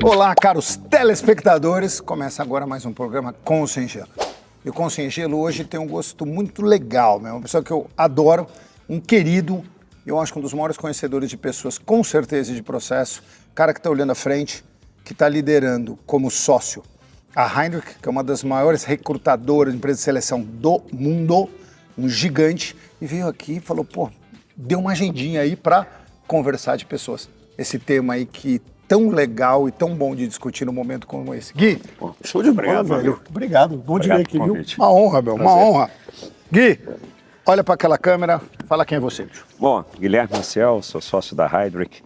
Olá, caros telespectadores. Começa agora mais um programa Com ou Sem Gelo. E o Com ou Sem Gelo hoje tem um gosto muito legal, uma pessoa que eu adoro, um querido, eu acho que um dos maiores conhecedores de pessoas, com certeza, de processo, cara que está olhando à frente, que está liderando como sócio a Heidrick, que é uma das maiores recrutadoras de empresas de seleção do mundo, um gigante, e veio aqui e falou, deu uma agendinha aí para conversar de pessoas. Esse tema aí que tão legal e tão bom de discutir num momento como esse. Gui, show de bola, velho. Obrigado. Bom de ver aqui, viu? Uma honra, meu. Uma honra. Gui, olha para aquela câmera, fala quem é você, bicho. Bom, Guilherme Maciel, sou sócio da Heidrick,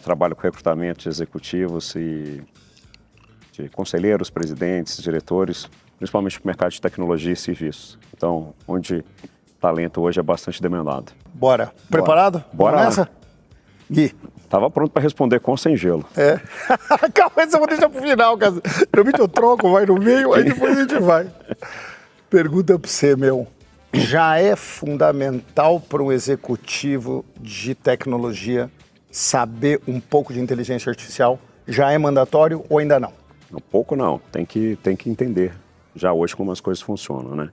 trabalho com recrutamento de executivos e de conselheiros, presidentes, diretores, principalmente no mercado de tecnologia e serviços. Então, onde talento hoje é bastante demandado. Bora. Preparado? Bora Vamos nessa? lá. Gui. Tava pronto para responder com ou sem gelo. Calma, essa eu vou deixar pro final, cara. Realmente eu troco, vai no meio, aí depois a gente vai. Pergunta para você, meu. Já é fundamental para um executivo de tecnologia saber um pouco de inteligência artificial? Já é mandatório ou ainda não? Um pouco não, tem que entender já hoje como as coisas funcionam, né?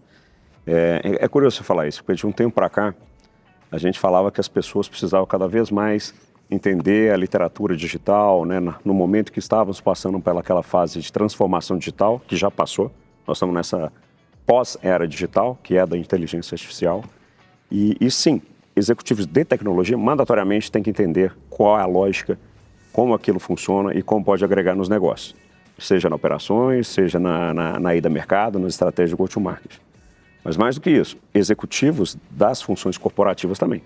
É curioso você falar isso, porque de um tempo para cá, a gente falava que as pessoas precisavam cada vez mais entender a literatura digital, né? No momento que estávamos passando pelaquela fase de transformação digital, que já passou, nós estamos nessa pós-era digital, que é da inteligência artificial, e sim, executivos de tecnologia mandatoriamente têm que entender qual é a lógica, como aquilo funciona e como pode agregar nos negócios, seja na operações, seja na ida a mercado, nas estratégias de go-to-market. Mas mais do que isso, executivos das funções corporativas também.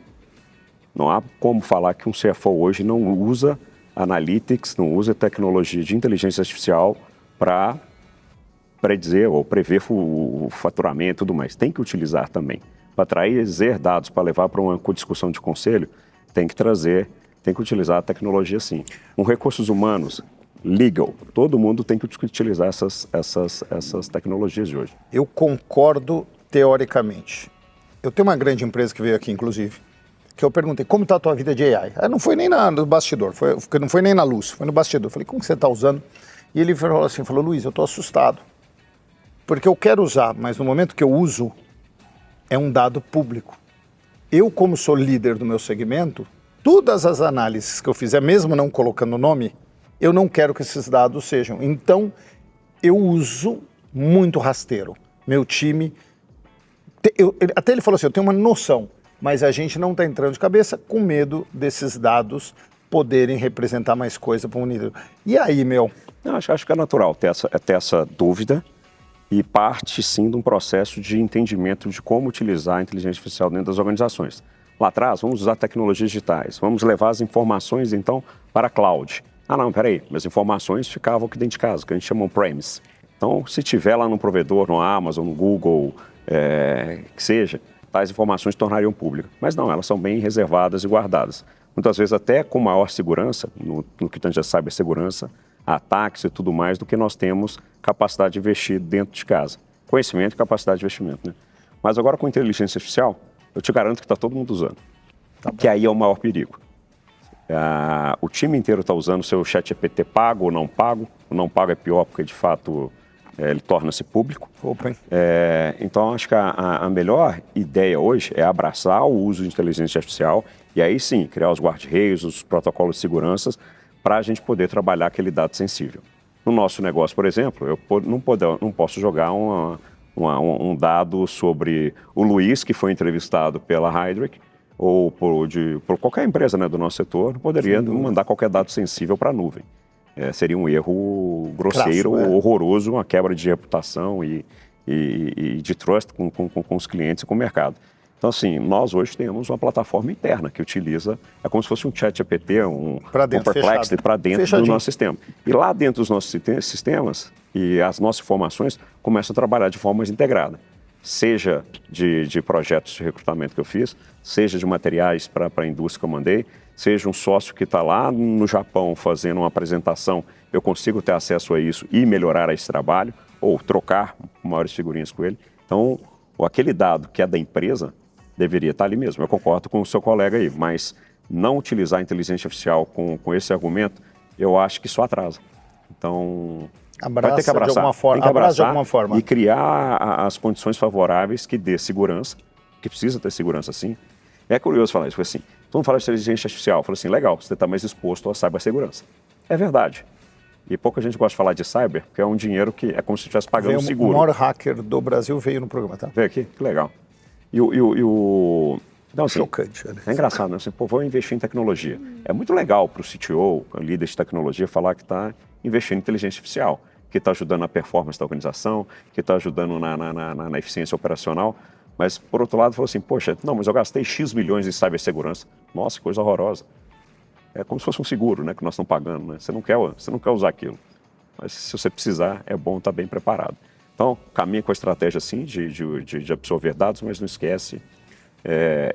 Não há como falar que um CFO hoje não usa analytics, não usa tecnologia de inteligência artificial para predizer ou prever o faturamento e tudo mais. Tem que utilizar também. Para trazer dados, para levar para uma discussão de conselho, tem que utilizar a tecnologia sim. Recursos humanos, legal, todo mundo tem que utilizar essas tecnologias de hoje. Eu concordo teoricamente. Eu tenho uma grande empresa que veio aqui, inclusive, que eu perguntei, como está a tua vida de AI? Não foi nem no bastidor, não foi nem na luz, foi no bastidor. Eu falei, como que você está usando? E ele falou assim, Luiz, eu estou assustado, porque eu quero usar, mas no momento que eu uso, é um dado público. Eu, como sou líder do meu segmento, todas as análises que eu fizer, mesmo não colocando o nome, eu não quero que esses dados sejam. Então, eu uso muito rasteiro. Meu time... até ele falou assim, eu tenho uma noção, mas a gente não está entrando de cabeça com medo desses dados poderem representar mais coisa para o líder. E aí, meu? Não, acho que é natural ter essa dúvida e parte, sim, de um processo de entendimento de como utilizar a inteligência artificial dentro das organizações. Lá atrás, vamos usar tecnologias digitais, vamos levar as informações, então, para a cloud. Não, peraí, as informações ficavam aqui dentro de casa, que a gente chama on-premise. Então, se tiver lá no provedor, no Amazon, no Google, que seja, tais informações se tornariam públicas. Mas não, elas são bem reservadas e guardadas. Muitas vezes até com maior segurança, no que tange a cibersegurança, ataques e tudo mais, do que nós temos capacidade de investir dentro de casa. Conhecimento e capacidade de investimento, né? Mas agora com inteligência artificial, eu te garanto que está todo mundo usando. Que aí é o maior perigo. O time inteiro está usando o seu ChatGPT pago ou não pago. O não pago é pior porque, de fato, ele torna-se público. Então, acho que a melhor ideia hoje é abraçar o uso de inteligência artificial e aí sim, criar os guarda-reios, os protocolos de segurança para a gente poder trabalhar aquele dado sensível. No nosso negócio, por exemplo, eu não posso jogar um dado sobre o Luiz, que foi entrevistado pela Heidrick, ou por qualquer empresa, né, do nosso setor, não poderia mandar qualquer dado sensível para a nuvem. Seria um erro grosseiro, horroroso, uma quebra de reputação e de trust com os clientes e com o mercado. Então, assim, nós hoje temos uma plataforma interna que utiliza, é como se fosse um ChatGPT, um Perplexity para dentro do nosso sistema. E lá dentro dos nossos sistemas e as nossas informações começam a trabalhar de forma mais integrada. Seja de projetos de recrutamento que eu fiz, seja de materiais para a indústria que eu mandei, seja um sócio que está lá no Japão fazendo uma apresentação, eu consigo ter acesso a isso e melhorar esse trabalho, ou trocar maiores figurinhas com ele. Então, aquele dado que é da empresa, deveria estar ali mesmo. Eu concordo com o seu colega aí, mas não utilizar a inteligência artificial com esse argumento, eu acho que só atrasa. Então, vai ter que abraçar, de alguma forma, tem que abraçar de alguma forma. E criar as condições favoráveis que dê segurança, que precisa ter segurança sim. É curioso falar isso, assim, todo mundo fala de inteligência artificial, fala assim, legal, você está mais exposto à cibersegurança. É verdade. E pouca gente gosta de falar de cyber, porque é um dinheiro que é como se estivesse pagando seguro. O maior hacker do Brasil veio no programa, tá? Veio aqui? Que legal. Então, assim, chocante. É engraçado, né? Assim, pô, vou investir em tecnologia. É muito legal para o CTO, líder de tecnologia, falar que está investindo em inteligência artificial, que está ajudando na performance da organização, que está ajudando na eficiência operacional. Mas, por outro lado, falou assim, poxa, não, mas eu gastei X milhões em cibersegurança. Nossa, que coisa horrorosa. É como se fosse um seguro, né, que nós estamos pagando, né? Você não quer usar aquilo. Mas se você precisar, é bom estar bem preparado. Então, caminha com a estratégia, sim, de absorver dados, mas não esquece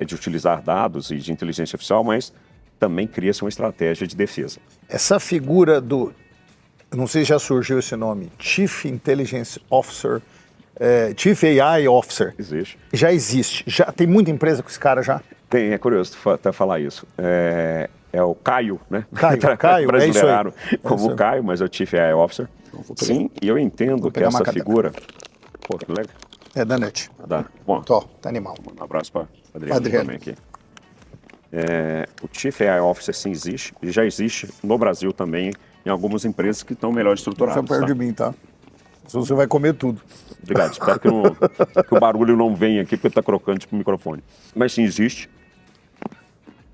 de utilizar dados e de inteligência artificial, mas também cria-se uma estratégia de defesa. Essa figura do, eu não sei se já surgiu esse nome, Chief Intelligence Officer, Chief AI Officer. Existe. Já existe. Já tem muita empresa com esse cara já? Tem, é curioso até falar isso. É o Caio, né? Caio, brasileirado como Caio, mas é o Chief AI Officer. Sim, e eu entendo que essa figura... Pô, que legal. É da NET. Bom, tá animal. Um abraço para Adriano também aqui. O Chief AI Officer sim existe, e já existe no Brasil também, em algumas empresas que estão melhor estruturadas. Você perde de mim, tá? Você vai comer tudo. Obrigado, espero que o barulho não venha aqui, porque está crocando tipo microfone. Mas sim existe.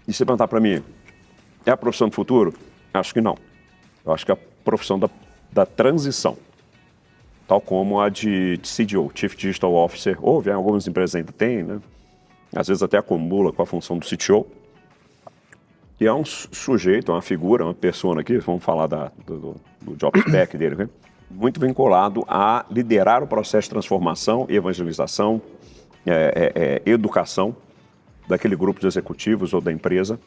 E se você perguntar para mim, é a profissão do futuro? Acho que não. Eu acho que é a profissão da transição. Tal como a de CDO, Chief Digital Officer, ou algumas empresas ainda têm, né? Às vezes até acumula com a função do CTO. E é um sujeito, uma figura, uma persona aqui, vamos falar do job spec dele, né? Muito vinculado a liderar o processo de transformação, evangelização, educação daquele grupo de executivos ou da empresa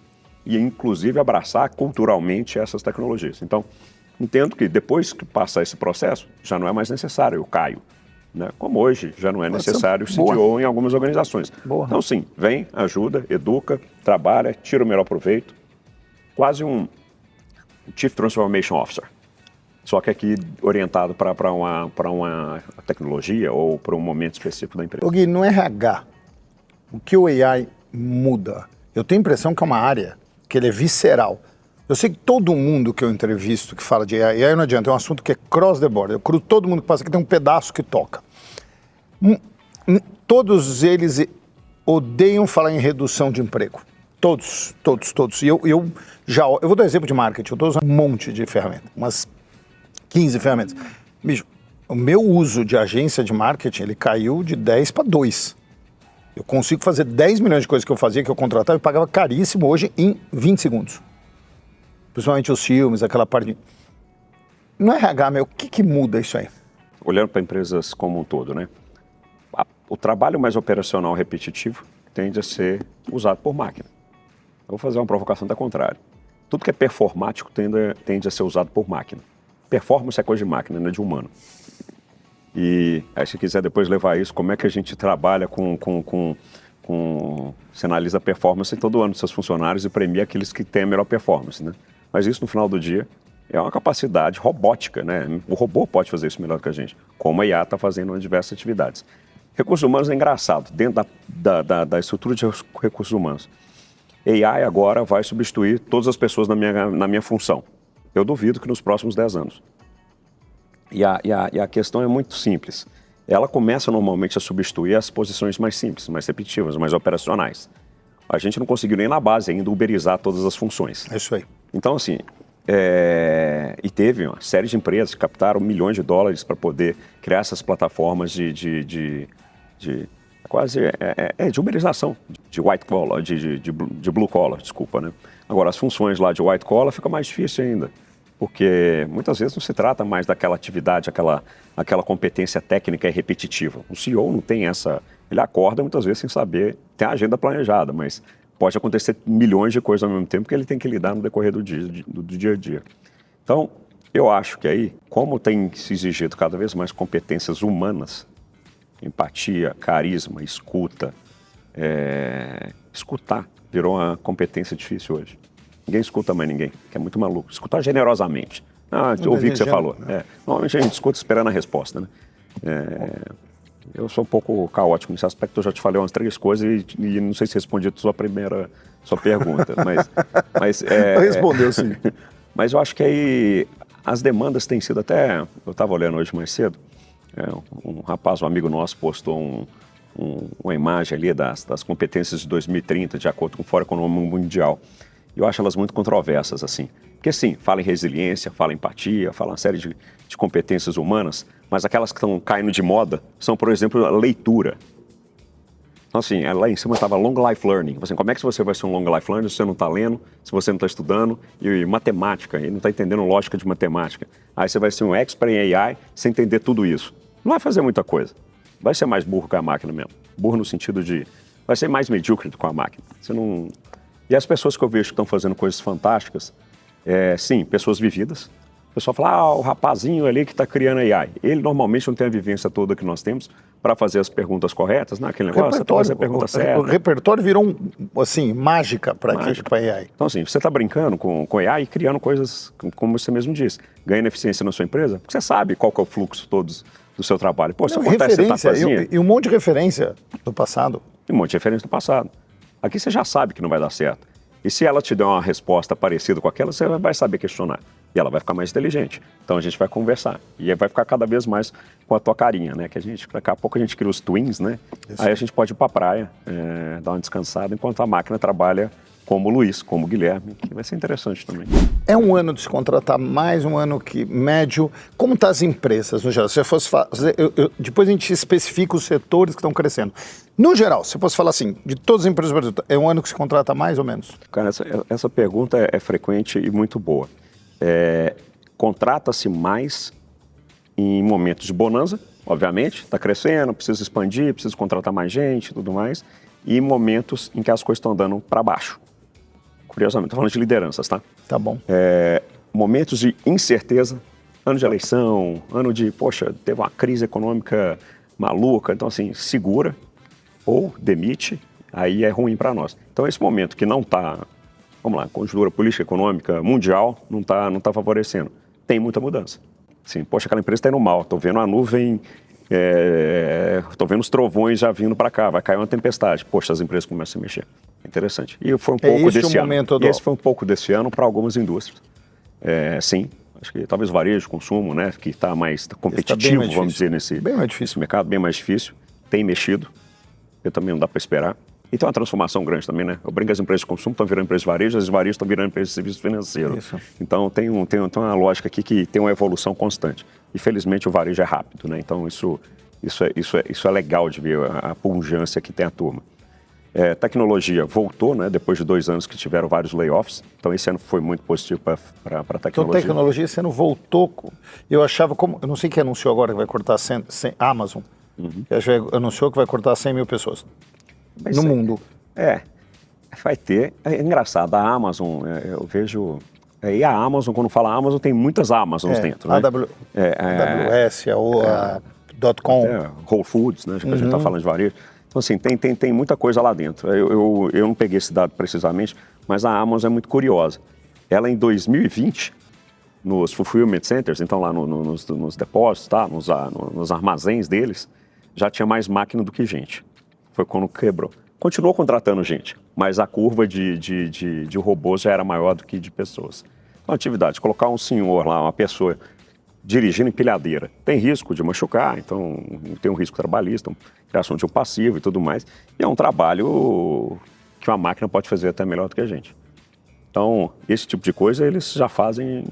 e, inclusive, abraçar culturalmente essas tecnologias. Então, entendo que depois que passar esse processo, já não é mais necessário o Caio, né? Como hoje já não é necessário o CTO em algumas organizações. Então, sim, vem, ajuda, educa, trabalha, tira o melhor proveito. Quase um Chief Transformation Officer. Só que aqui orientado para uma tecnologia ou para um momento específico da empresa. Gui, no RH, o que o AI muda? Eu tenho a impressão que é uma área que ele é visceral. Eu sei que todo mundo que eu entrevisto que fala de AI não adianta, é um assunto que é cross the board. Eu cruzo todo mundo que passa aqui, tem um pedaço que toca. Todos eles odeiam falar em redução de emprego. Todos. E eu vou dar um exemplo de marketing. Eu estou usando um monte de ferramentas, umas 15 ferramentas. Bicho, o meu uso de agência de marketing, ele caiu de 10 para 2. Eu consigo fazer 10 milhões de coisas que eu fazia, que eu contratava e pagava caríssimo hoje em 20 segundos. Principalmente os filmes, aquela parte. No RH, o que muda isso aí? Olhando para empresas como um todo, né? O trabalho mais operacional repetitivo tende a ser usado por máquina. Eu vou fazer uma provocação da contrária. Tudo que é performático tende a ser usado por máquina. Performance é coisa de máquina, não é de humano. E aí, se quiser depois levar isso, como é que a gente trabalha você analisa a performance todo ano dos seus funcionários e premia aqueles que têm a melhor performance, né? Mas isso, no final do dia, é uma capacidade robótica, né? O robô pode fazer isso melhor que a gente, como a IA está fazendo em diversas atividades. Recursos humanos é engraçado. Dentro da estrutura de recursos humanos, AI agora vai substituir todas as pessoas na minha função. Eu duvido que nos próximos 10 anos. E a questão é muito simples. Ela começa normalmente a substituir as posições mais simples, mais repetitivas, mais operacionais. A gente não conseguiu nem na base ainda uberizar todas as funções. É isso aí. Então, assim, e teve uma série de empresas que captaram milhões de dólares para poder criar essas plataformas de uberização, de white collar, de blue collar, desculpa, né? Agora, as funções lá de white collar fica mais difícil ainda, porque muitas vezes não se trata mais daquela atividade, aquela competência técnica e repetitiva. O CEO não tem essa, ele acorda muitas vezes sem saber, tem a agenda planejada, mas pode acontecer milhões de coisas ao mesmo tempo que ele tem que lidar no decorrer do dia a dia. Então, eu acho que aí, como tem se exigido cada vez mais competências humanas, empatia, carisma, escuta, Escutar virou uma competência difícil hoje. Ninguém escuta mais ninguém, que é muito maluco. Escutar generosamente. Ouvi o que você falou. Normalmente a gente escuta esperando a resposta, né? Eu sou um pouco caótico nesse aspecto, eu já te falei umas 3 coisas e não sei se respondi a sua pergunta, mas Respondeu, sim. Mas eu acho que aí as demandas têm sido até... Eu estava olhando hoje mais cedo, um rapaz, um amigo nosso, postou uma imagem ali das competências de 2030, de acordo com o Fórum Econômico Mundial. E eu acho elas muito controversas, assim. Porque, sim, fala em resiliência, fala em empatia, fala uma série de competências humanas, mas aquelas que estão caindo de moda são, por exemplo, a leitura. Então, assim, lá em cima estava long life learning. Assim, como é que você vai ser um long life learning se você não está lendo, se você não está estudando? E matemática, e não está entendendo lógica de matemática. Aí você vai ser um expert em AI sem entender tudo isso. Não vai fazer muita coisa. Vai ser mais burro que a máquina mesmo. Burro no sentido de... Vai ser mais medíocre do que a máquina. Você não... E as pessoas que eu vejo que estão fazendo coisas fantásticas, sim, pessoas vividas. O pessoal fala, o rapazinho ali que está criando AI. Ele normalmente não tem a vivência toda que nós temos para fazer as perguntas corretas, né? Aquele negócio, você tem que fazer a pergunta certa. O repertório virou, assim, mágica para AI. Então, assim, você está brincando com AI e criando coisas, como você mesmo disse, ganhando eficiência na sua empresa, porque você sabe qual que é o fluxo todo do seu trabalho. Pô, se acontece, você está fazendo... E um monte de referência do passado. Um monte de referência do passado. Aqui você já sabe que não vai dar certo. E se ela te der uma resposta parecida com aquela, você vai saber questionar. E ela vai ficar mais inteligente. Então a gente vai conversar. E aí vai ficar cada vez mais com a tua carinha, né? Que daqui a pouco a gente cria os twins, né? Isso. Aí a gente pode ir pra praia, dar uma descansada, enquanto a máquina trabalha como o Luiz, como o Guilherme, que vai ser interessante também. É um ano de se contratar mais, um ano que médio. Como estão as empresas, no geral? Se eu fosse fazer, depois a gente especifica os setores que estão crescendo. No geral, se eu fosse falar assim, de todas as empresas do Brasil, é um ano que se contrata mais ou menos? Cara, essa pergunta é frequente e muito boa. Contrata-se mais em momentos de bonança, obviamente, está crescendo, precisa expandir, precisa contratar mais gente e tudo mais, e em momentos em que as coisas estão andando para baixo. Curiosamente, estou falando de lideranças, tá? Tá bom. Momentos de incerteza, ano de eleição, ano de, poxa, teve uma crise econômica maluca, então assim, segura ou demite, aí é ruim para nós. Então esse momento que não está, vamos lá, conjuntura política econômica mundial não tá favorecendo. Tem muita mudança. Assim, poxa, aquela empresa está indo mal, estou vendo a nuvem, estou vendo os trovões já vindo para cá, vai cair uma tempestade. Poxa, as empresas começam a se mexer. Interessante. E foi um pouco desse ano. E esse foi um pouco desse ano para algumas indústrias. Sim, acho que talvez varejo, consumo, né, que está mais competitivo, vamos dizer, nesse mercado, bem mais difícil. Tem mexido, porque também não dá para esperar. E tem uma transformação grande também, né? Eu brinco que as empresas de consumo estão virando empresas de varejo, as varejos estão virando empresas de serviço financeiro. Isso. Então tem uma lógica aqui que tem uma evolução constante. E felizmente o varejo é rápido, né? Então isso é legal de ver a pungência que tem a turma. Tecnologia voltou, né? Depois de 2 anos que tiveram vários layoffs. Então esse ano foi muito positivo para a tecnologia. Então tecnologia esse ano voltou. Eu achava eu não sei quem anunciou agora que vai cortar 100 Amazon. Uhum. Anunciou que vai cortar 100 mil pessoas. No mundo. Vai ter. É engraçado, a Amazon, eu vejo... E a Amazon, quando fala Amazon, tem muitas Amazons dentro, né? AWS, a .com. Whole Foods, né? Que a gente está falando de varejo. Então, assim, tem muita coisa lá dentro. Eu não peguei esse dado precisamente, mas a Amazon é muito curiosa. Ela, em 2020, nos fulfillment centers, então lá nos depósitos, tá? nos armazéns deles, já tinha mais máquina do que gente. Foi quando quebrou. Continuou contratando gente, mas a curva de robôs já era maior do que de pessoas. Então, a atividade, colocar um senhor lá, uma pessoa dirigindo empilhadeira, tem risco de machucar, então tem um risco trabalhista, criação de um passivo e tudo mais. E é um trabalho que uma máquina pode fazer até melhor do que a gente. Então, esse tipo de coisa eles já fazem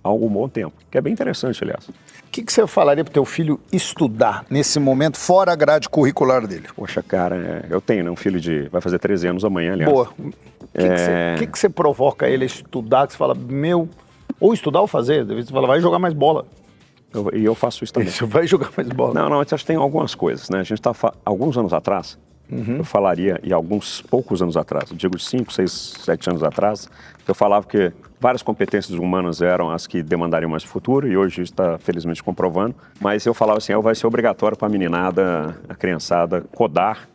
há algum bom tempo, que é bem interessante, aliás. O que você falaria para o teu filho estudar nesse momento, fora a grade curricular dele? Poxa, cara, eu tenho, né, um filho vai fazer 13 anos amanhã, aliás. Boa. O que você provoca ele a estudar, que você fala, ou estudar ou fazer, você fala, vai jogar mais bola. E eu faço isso também. Você vai jogar mais bola. Não, acho que tem algumas coisas, né? A gente alguns anos atrás, eu falaria, e alguns poucos anos atrás, eu digo 5, 6, 7 anos atrás, eu falava que várias competências humanas eram as que demandariam mais futuro, e hoje está felizmente comprovando, mas eu falava assim, vai ser obrigatório para a meninada, a criançada, codar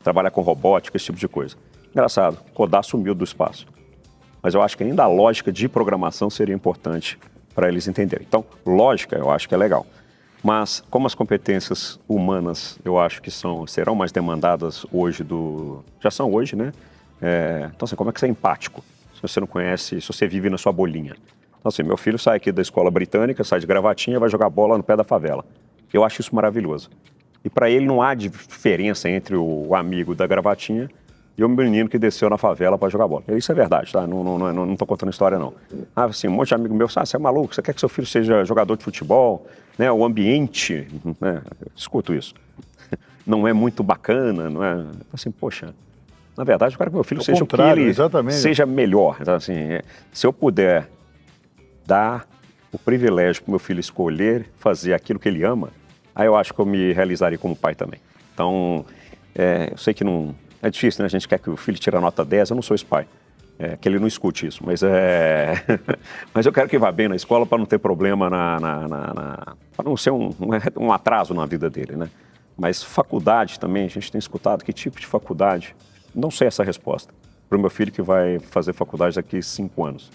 trabalhar com robótica, esse tipo de coisa. Engraçado, codar sumiu do espaço. Mas eu acho que ainda a lógica de programação seria importante para eles entenderem. Então, lógica eu acho que é legal. Mas como as competências humanas eu acho que serão mais demandadas hoje já são hoje, né? Então, assim, como é que você é empático? Se você não conhece, se você vive na sua bolinha. Então, assim, meu filho sai aqui da escola britânica, sai de gravatinha, vai jogar bola no pé da favela. Eu acho isso maravilhoso. E para ele não há diferença entre o amigo da gravatinha e o menino que desceu na favela para jogar bola. Isso é verdade, tá? Não tô contando história, não. Assim, um monte de amigo meu, você é maluco? Você quer que seu filho seja jogador de futebol? Né? O ambiente, né? Eu escuto isso. Não é muito bacana, não é? Assim, poxa, na verdade eu quero que meu filho seja o que ele seja melhor. Então, assim, se eu puder dar o privilégio para o meu filho escolher fazer aquilo que ele ama, aí eu acho que eu me realizaria como pai também. Então, eu sei que não... É difícil, né? A gente quer que o filho tire a nota 10, eu não sou esse pai. Que ele não escute isso, mas mas eu quero que vá bem na escola para não ter problema para não ser um atraso na vida dele, né? Mas faculdade também, a gente tem escutado que tipo de faculdade? Não sei essa resposta. Para o meu filho que vai fazer faculdade daqui 5 anos.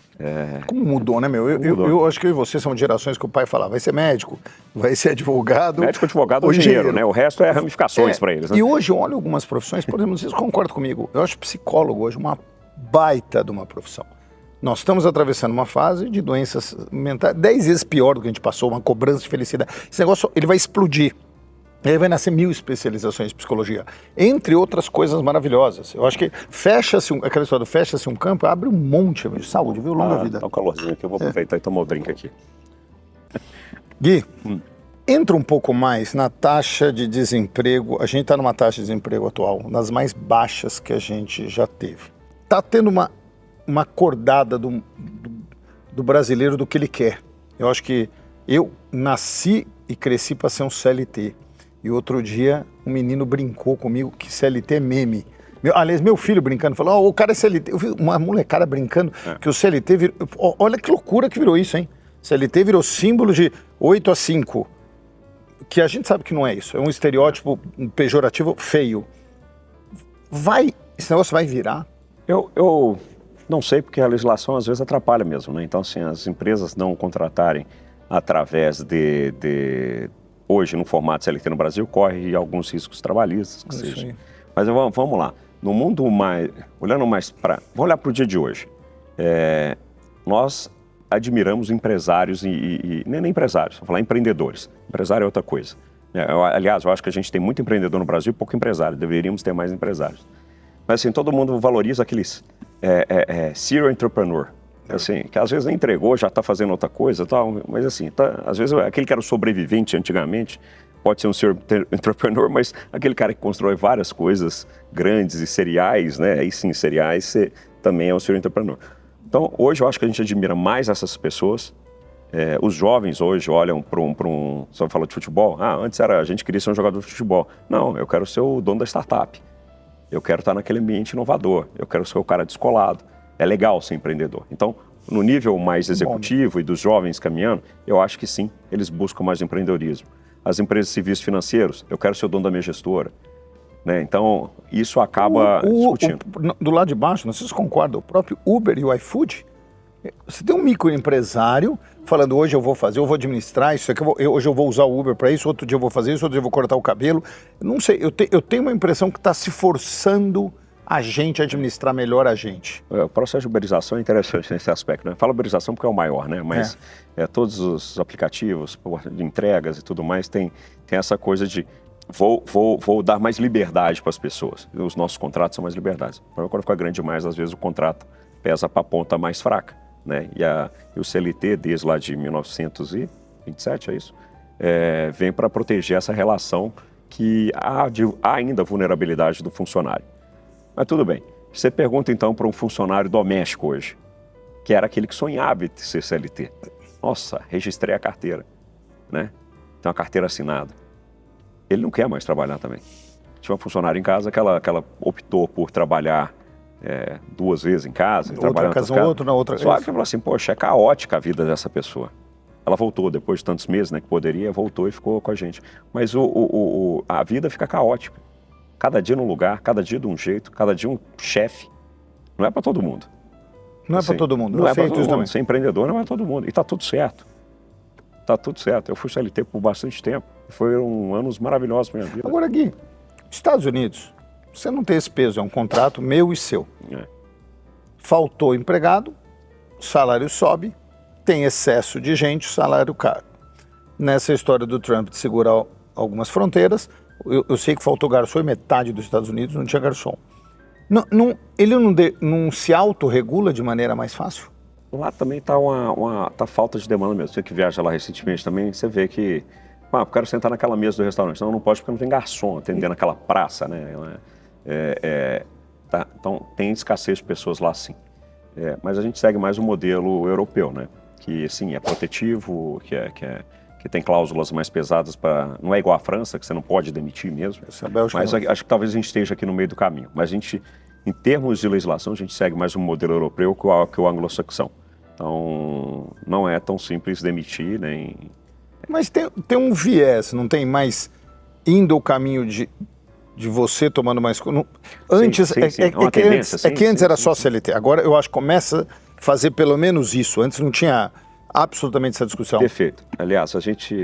Como mudou, né, meu? Eu acho que eu e você são de gerações que o pai falava, vai ser médico, vai ser advogado. Médico, advogado ou engenheiro, né? O resto é ramificações para eles, né? E hoje eu olho algumas profissões, por exemplo, vocês concordam comigo, eu acho psicólogo hoje uma baita de uma profissão. Nós estamos atravessando uma fase de doenças mentais 10 vezes pior do que a gente passou, uma cobrança de felicidade. Esse negócio, ele vai explodir. Aí vai nascer 1000 especializações de psicologia, entre outras coisas maravilhosas. Eu acho que aquela história do fecha-se um campo, abre um monte de saúde, viu? Longa vida. Tá um calorzinho aqui, eu vou aproveitar e tomar o drink aqui. Gui, entra um pouco mais na taxa de desemprego. A gente está numa taxa de desemprego atual, das mais baixas que a gente já teve. Está tendo uma acordada do brasileiro do que ele quer. Eu acho que eu nasci e cresci para ser um CLT. E outro dia um menino brincou comigo que CLT é meme. Aliás, meu filho brincando, falou, o cara é CLT. Eu vi uma molecada brincando que o CLT virou... Olha que loucura que virou isso, hein? CLT virou símbolo de 8 a 5. Que a gente sabe que não é isso. É um estereótipo pejorativo feio. Esse negócio vai virar? Eu não sei, porque a legislação às vezes atrapalha mesmo, né? Então, assim, as empresas não contratarem através hoje, no formato CLT no Brasil, corre alguns riscos trabalhistas, que seja. Mas vamos lá. No mundo olhando mais vamos olhar para o dia de hoje. Nós admiramos empresários e nem empresários, vou falar empreendedores. Empresário é outra coisa. Aliás, eu acho que a gente tem muito empreendedor no Brasil e pouco empresário. Deveríamos ter mais empresários. Mas assim, todo mundo valoriza aqueles serial entrepreneur. Assim, que às vezes nem entregou, já está fazendo outra coisa, tal, mas assim, às vezes aquele que era o sobrevivente antigamente pode ser um serial entrepreneur, mas aquele cara que constrói várias coisas grandes e seriais, né? Aí sim, seriais, também é um serial entrepreneur. Então, hoje eu acho que a gente admira mais essas pessoas. Os jovens hoje olham para Você falou de futebol? Antes a gente queria ser um jogador de futebol. Não, eu quero ser o dono da startup. Eu quero estar naquele ambiente inovador. Eu quero ser o cara descolado. É legal ser empreendedor. Então, no nível mais executivo e dos jovens caminhando, eu acho que sim, eles buscam mais empreendedorismo. As empresas de serviços financeiros, eu quero ser o dono da minha gestora. Né? Então, isso acaba discutindo. Do lado de baixo, não sei se vocês concordam, o próprio Uber e o iFood, você tem um microempresário falando, hoje eu vou administrar isso aqui, hoje eu vou usar o Uber para isso, outro dia eu vou fazer isso, outro dia eu vou cortar o cabelo. Não sei, eu tenho uma impressão que está se forçando a gente administrar melhor a gente. O processo de uberização é interessante nesse aspecto, né? Fala uberização porque é o maior, né? Mas todos os aplicativos de entregas e tudo mais tem essa coisa de vou dar mais liberdade para as pessoas. Os nossos contratos são mais liberdades. Quando fica grande demais, às vezes o contrato pesa para a ponta mais fraca, né? E o CLT, desde lá de 1927, é isso? Vem para proteger essa relação que há ainda vulnerabilidade do funcionário. Mas tudo bem. Você pergunta então para um funcionário doméstico hoje, que era aquele que sonhava em ser CLT. Nossa, registrei a carteira, né? Tem uma carteira assinada. Ele não quer mais trabalhar também. Tinha uma funcionária em casa que ela optou por trabalhar 2 vezes em casa. Outra casa, outra na outra. Só que falou assim, poxa, é caótica a vida dessa pessoa. Ela voltou depois de tantos meses, né, que poderia, voltou e ficou com a gente. Mas a vida fica caótica. Cada dia num lugar, cada dia de um jeito, cada dia um chefe. Não é para todo mundo. Não é para todo mundo. Não é para todo mundo. Também. Ser empreendedor não é para todo mundo. E está tudo certo. Está tudo certo. Eu fui CLT por bastante tempo. Foram anos maravilhosos para minha vida. Agora, Gui, Estados Unidos, você não tem esse peso, é um contrato meu e seu. Faltou empregado, o salário sobe, tem excesso de gente, o salário cai. Nessa história do Trump de segurar algumas fronteiras, eu sei que faltou garçom e metade dos Estados Unidos não tinha garçom. Ele não se autorregula de maneira mais fácil? Lá também está tá falta de demanda mesmo. Você que viaja lá recentemente também, você vê que eu quero sentar naquela mesa do restaurante. Não pode porque não tem garçom atendendo naquela praça, né? Então tem escassez de pessoas lá sim. Mas a gente segue mais o modelo europeu, né? Que sim, é protetivo, que tem cláusulas mais pesadas para... Não é igual à França, que você não pode demitir mesmo. Mas acho que talvez a gente esteja aqui no meio do caminho. Mas a gente, em termos de legislação, a gente segue mais o modelo europeu que o anglo-saxão. Então, não é tão simples demitir, nem... Mas tem um viés, não tem mais indo o caminho de você tomando mais... Antes, antes era só CLT. Agora eu acho que começa a fazer pelo menos isso. Antes não tinha absolutamente essa discussão. Perfeito. Aliás, a gente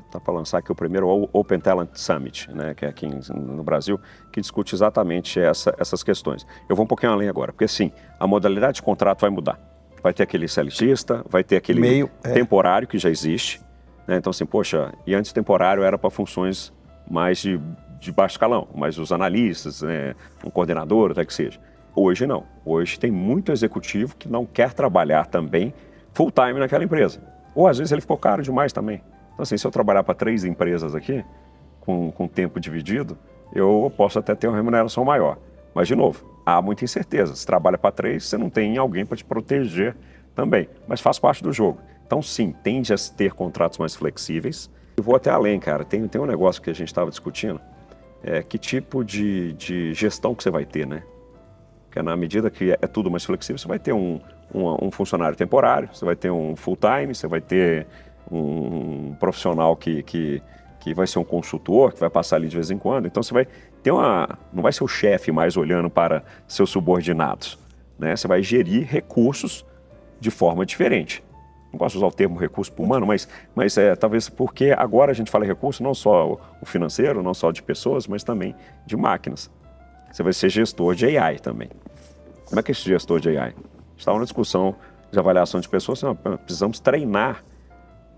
está para lançar aqui o primeiro Open Talent Summit, né, que é aqui no Brasil, que discute exatamente essas questões. Eu vou um pouquinho além agora, porque sim, a modalidade de contrato vai mudar. Vai ter aquele CLTista, vai ter aquele temporário que já existe. Né? Então, assim, poxa, e antes temporário era para funções mais de baixo escalão, mas os analistas, né, um coordenador, até que seja. Hoje não. Hoje tem muito executivo que não quer trabalhar também full time naquela empresa. Ou às vezes ele ficou caro demais também. Então, assim, se eu trabalhar para 3 empresas aqui, com tempo dividido, eu posso até ter uma remuneração maior. Mas, de novo, há muita incerteza. Se trabalha para 3, você não tem alguém para te proteger também. Mas faz parte do jogo. Então, sim, tende a ter contratos mais flexíveis. Eu vou até além, cara. Tem um negócio que a gente estava discutindo. Que tipo de gestão que você vai ter, né? Porque na medida que é tudo mais flexível, você vai ter um funcionário temporário, você vai ter um full-time, você vai ter um profissional que vai ser um consultor, que vai passar ali de vez em quando. Então, você vai ter não vai ser o chefe mais olhando para seus subordinados, né? Você vai gerir recursos de forma diferente. Não gosto de usar o termo recurso humano, mas talvez porque agora a gente fala em recurso não só o financeiro, não só de pessoas, mas também de máquinas. Você vai ser gestor de AI também. Como é que é esse gestor de AI? Estava na discussão de avaliação de pessoas, precisamos treinar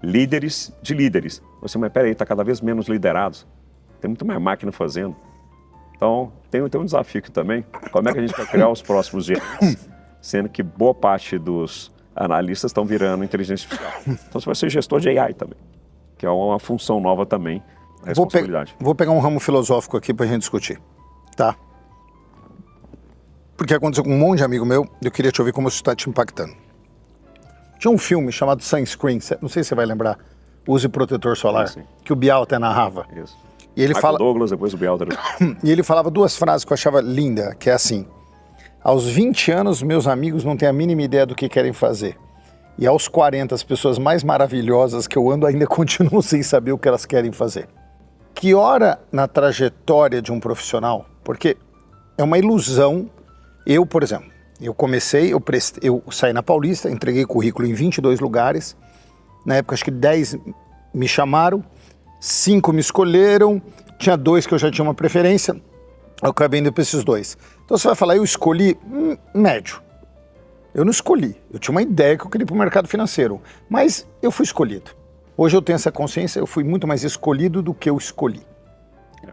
líderes de líderes. Você, mas peraí, está cada vez menos liderados. Tem muito mais máquina fazendo. Então, tem um desafio aqui também. Como é que a gente vai criar os próximos gerentes, sendo que boa parte dos analistas estão virando inteligência artificial. Então, você vai ser gestor de AI também, que é uma função nova também, a responsabilidade. Vou pegar um ramo filosófico aqui para a gente discutir, tá? Porque aconteceu com um monte de amigo meu, eu queria te ouvir como isso está te impactando. Tinha um filme chamado Sunscreen, não sei se você vai lembrar, Use Protetor Solar, sim. Que o Bial até narrava. Isso. E ele Michael Douglas, depois o Bial. E ele falava 2 frases que eu achava linda, que é assim: aos 20 anos, meus amigos não têm a mínima ideia do que querem fazer. E aos 40, as pessoas mais maravilhosas que eu ando ainda continuam sem saber o que elas querem fazer. Que hora na trajetória de um profissional, porque é uma ilusão. Eu, por exemplo, eu saí na Paulista, entreguei currículo em 22 lugares. Na época, acho que 10 me chamaram, 5 me escolheram, tinha 2 que eu já tinha uma preferência, eu acabei indo para esses 2. Então você vai falar, eu escolhi médio. Eu não escolhi, eu tinha uma ideia que eu queria ir para o mercado financeiro, mas eu fui escolhido. Hoje eu tenho essa consciência, eu fui muito mais escolhido do que eu escolhi.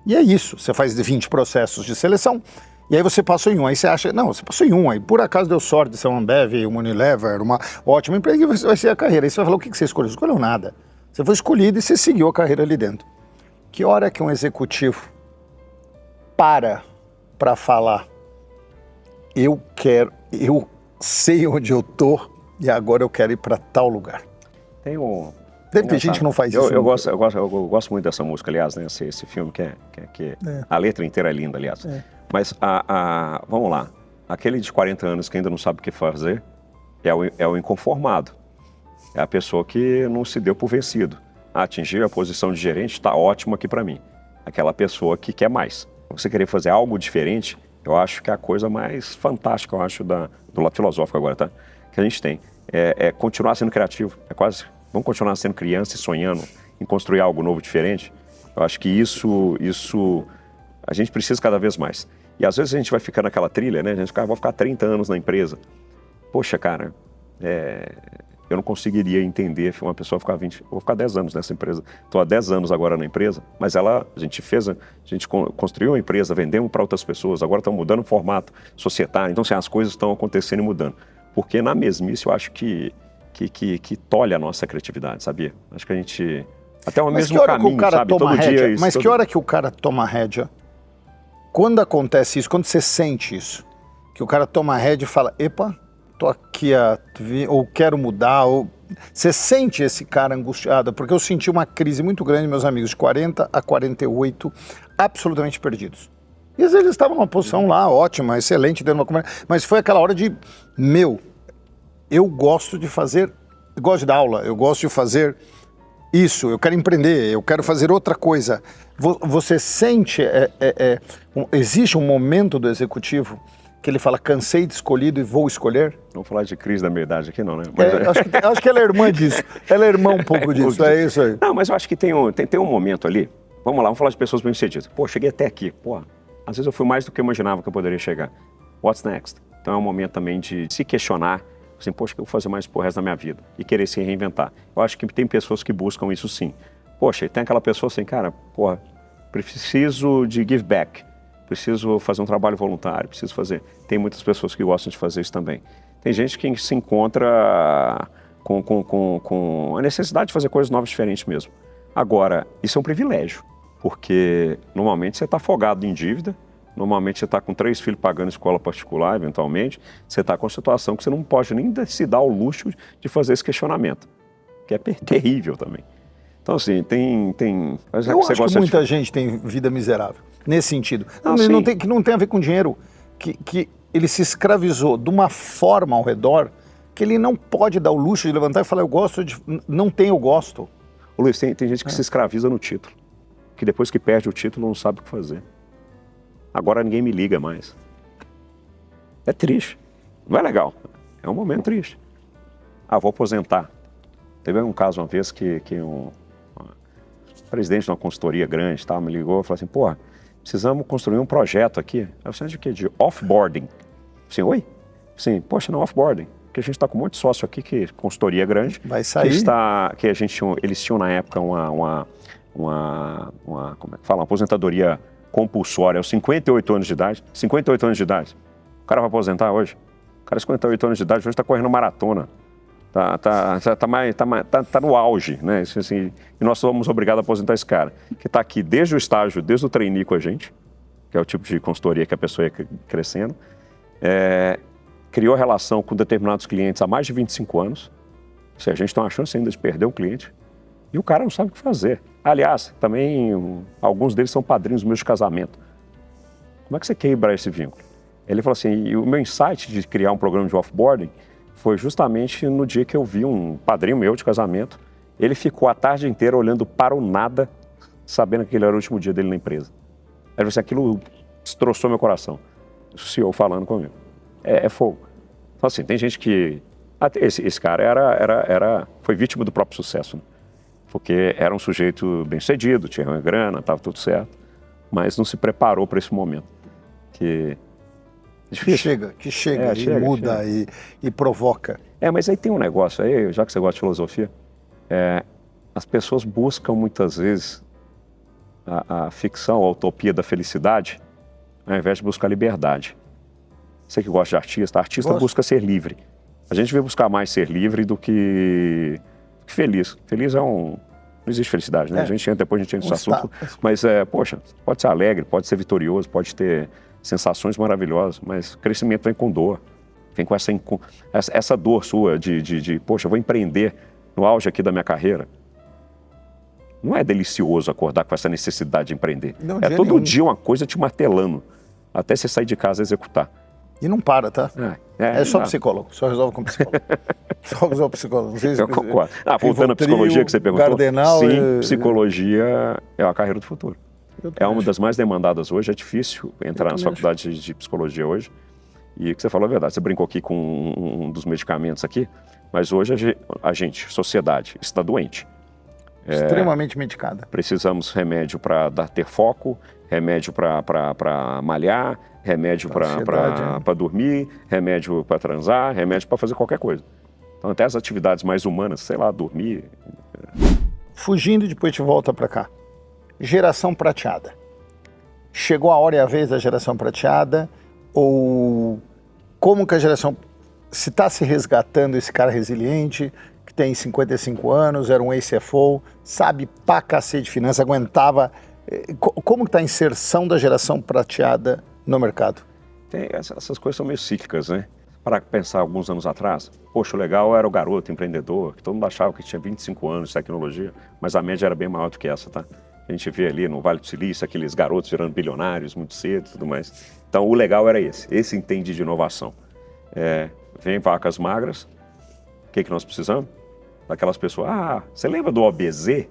E é isso, você faz 20 processos de seleção, e aí você passou em um, aí você acha, não, você passou em um, aí por acaso deu sorte de ser uma Ambev, uma Unilever, uma ótima empresa, e vai ser a carreira. Aí você vai falar, o que você escolheu? Você escolheu nada. Você foi escolhido e você seguiu a carreira ali dentro. Que hora que um executivo para falar, eu sei onde eu tô e agora eu quero ir para tal lugar? Deve ter gente que não faz isso. Eu gosto muito dessa música, aliás, né? Esse filme que a letra inteira é linda, aliás. Mas, vamos lá, aquele de 40 anos que ainda não sabe o que fazer é o inconformado. É a pessoa que não se deu por vencido. Atingir a posição de gerente está ótimo aqui para mim. Aquela pessoa que quer mais. você querer fazer algo diferente, eu acho que é a coisa mais fantástica, eu acho, do lado filosófico agora, tá? Que a gente tem. É continuar sendo criativo. Vamos continuar sendo criança e sonhando em construir algo novo, diferente. Eu acho que isso a gente precisa cada vez mais. E às vezes a gente vai ficar naquela trilha, né? A gente vai ficar 30 anos na empresa. Poxa, cara, eu não conseguiria entender uma pessoa ficar 20... Eu vou ficar 10 anos nessa empresa. Estou há 10 anos agora na empresa, mas a gente construiu uma empresa, vendemos para outras pessoas, agora estamos mudando o formato societário. Então, assim, as coisas estão acontecendo e mudando. Porque na mesmice eu acho que tolhe a nossa criatividade, sabia? Acho que a gente... Até o mesmo caminho, sabe? Todo dia isso. Mas que hora que o cara toma a rédea? Quando acontece isso, quando você sente isso, que o cara toma a rédea e fala, epa, tô aqui, ou quero mudar, ou... Você sente esse cara angustiado? Porque eu senti uma crise muito grande, meus amigos, de 40 a 48, absolutamente perdidos. E às vezes eles estavam numa posição lá, ótima, excelente, dando uma conversa, mas foi aquela hora de, eu gosto de dar aula, eu gosto de fazer isso, eu quero empreender, eu quero fazer outra coisa. Você sente, existe um momento do executivo que ele fala, cansei de escolhido e vou escolher? Não vou falar de crise da meia-idade aqui não, né? Acho que ela é irmã disso, ela é irmã um pouco disso, é isso aí. Não, mas eu acho que tem um momento ali, vamos falar de pessoas bem-sucedidas. Pô, cheguei até aqui, às vezes eu fui mais do que eu imaginava que eu poderia chegar. What's next? Então é um momento também de se questionar, assim, poxa, o que eu vou fazer mais pro resto da minha vida? E querer se reinventar. Eu acho que tem pessoas que buscam isso sim. Poxa, e tem aquela pessoa assim, cara, preciso de give back, preciso fazer um trabalho voluntário, preciso fazer... Tem muitas pessoas que gostam de fazer isso também. Tem gente que se encontra com a necessidade de fazer coisas novas, diferentes mesmo. Agora, isso é um privilégio, porque normalmente você está afogado em dívida, normalmente você está com 3 filhos pagando escola particular, eventualmente, você está com uma situação que você não pode nem se dar o luxo de fazer esse questionamento, que é terrível também. Então, assim, tem... Eu acho que muita gente tem vida miserável, nesse sentido. Que não tem a ver com dinheiro, que ele se escravizou de uma forma ao redor que ele não pode dar o luxo de levantar e falar, eu gosto de... Não tem, eu gosto. Ô, Luiz, tem gente que se escraviza no título, que depois que perde o título não sabe o que fazer. Agora ninguém me liga mais. É triste. Não é legal. É um momento triste. Vou aposentar. Teve um caso uma vez que um presidente de uma consultoria grande me ligou e falou assim, precisamos construir um projeto aqui. Eu falei, de quê? De offboarding. Assim, oi? Assim, poxa, não, offboarding. Porque a gente está com um monte de sócio aqui, que consultoria grande. Vai sair. Eles tinham na época uma como é que fala? Uma aposentadoria compulsória aos 58 anos de idade. 58 anos de idade. O cara vai aposentar hoje. O cara, 58 anos de idade, hoje está correndo maratona. Tá no auge, né? Assim, e nós somos obrigados a aposentar esse cara, que está aqui desde o estágio, desde o trainee com a gente, que é o tipo de consultoria que a pessoa ia crescendo, criou relação com determinados clientes há mais de 25 anos, se a gente tem uma chance ainda de perder um cliente, e o cara não sabe o que fazer. Aliás, também alguns deles são padrinhos meus de casamento. Como é que você quebra esse vínculo? Ele falou assim, e o meu insight de criar um programa de offboarding foi justamente no dia que eu vi um padrinho meu de casamento, ele ficou a tarde inteira olhando para o nada, sabendo que aquele era o último dia dele na empresa. Ele falou assim, aquilo destroçou meu coração. O CEO falando comigo. É fogo. Então assim, tem gente que... Esse cara foi vítima do próprio sucesso, né? Porque era um sujeito bem-sucedido, tinha uma grana, estava tudo certo, mas não se preparou para esse momento. Que chega e muda e provoca. Mas aí tem um negócio, aí, já que você gosta de filosofia, as pessoas buscam muitas vezes a ficção, a utopia da felicidade, ao invés de buscar liberdade. Você que gosta de artista busca ser livre. A gente veio buscar mais ser livre do que feliz. Feliz não existe felicidade, né? Depois a gente entra nesse assunto, mas poxa, pode ser alegre, pode ser vitorioso, pode ter sensações maravilhosas, mas crescimento vem com dor, vem com essa dor sua de poxa, eu vou empreender no auge aqui da minha carreira. Não é delicioso acordar com essa necessidade de empreender. Não, todo dia uma coisa te martelando, até você sair de casa e executar. E não para, tá? É só psicólogo, só resolve com psicólogo. Só resolve psicólogo. Não sei se eu concordo. Voltando à psicologia que você perguntou. Cardenal, sim, psicologia é a carreira do futuro. É uma das mais demandadas hoje, é difícil entrar nas faculdades de psicologia hoje. E o que você falou é verdade, você brincou aqui com um dos medicamentos aqui, mas hoje a gente, sociedade, está doente. Extremamente medicada. Precisamos remédio para ter foco, remédio para malhar, remédio para dormir, remédio para transar, remédio para fazer qualquer coisa. Então até as atividades mais humanas, sei lá, dormir. Fugindo, depois de volta para cá. Geração prateada. Chegou a hora e a vez da geração prateada? Ou como que a geração... Se está se resgatando esse cara resiliente, que tem 55 anos, era um ex-CFO, sabe pra cacete de finanças, aguentava... Como que está a inserção da geração prateada no mercado? Essas coisas são meio cíclicas, né? Para pensar alguns anos atrás, poxa, o legal era o garoto empreendedor, que todo mundo achava que tinha 25 anos de tecnologia, mas a média era bem maior do que essa, tá? A gente vê ali no Vale do Silício aqueles garotos virando bilionários muito cedo e tudo mais. Então o legal era esse entende de inovação. Vem vacas magras, o que nós precisamos? Daquelas pessoas, você lembra do OBZ?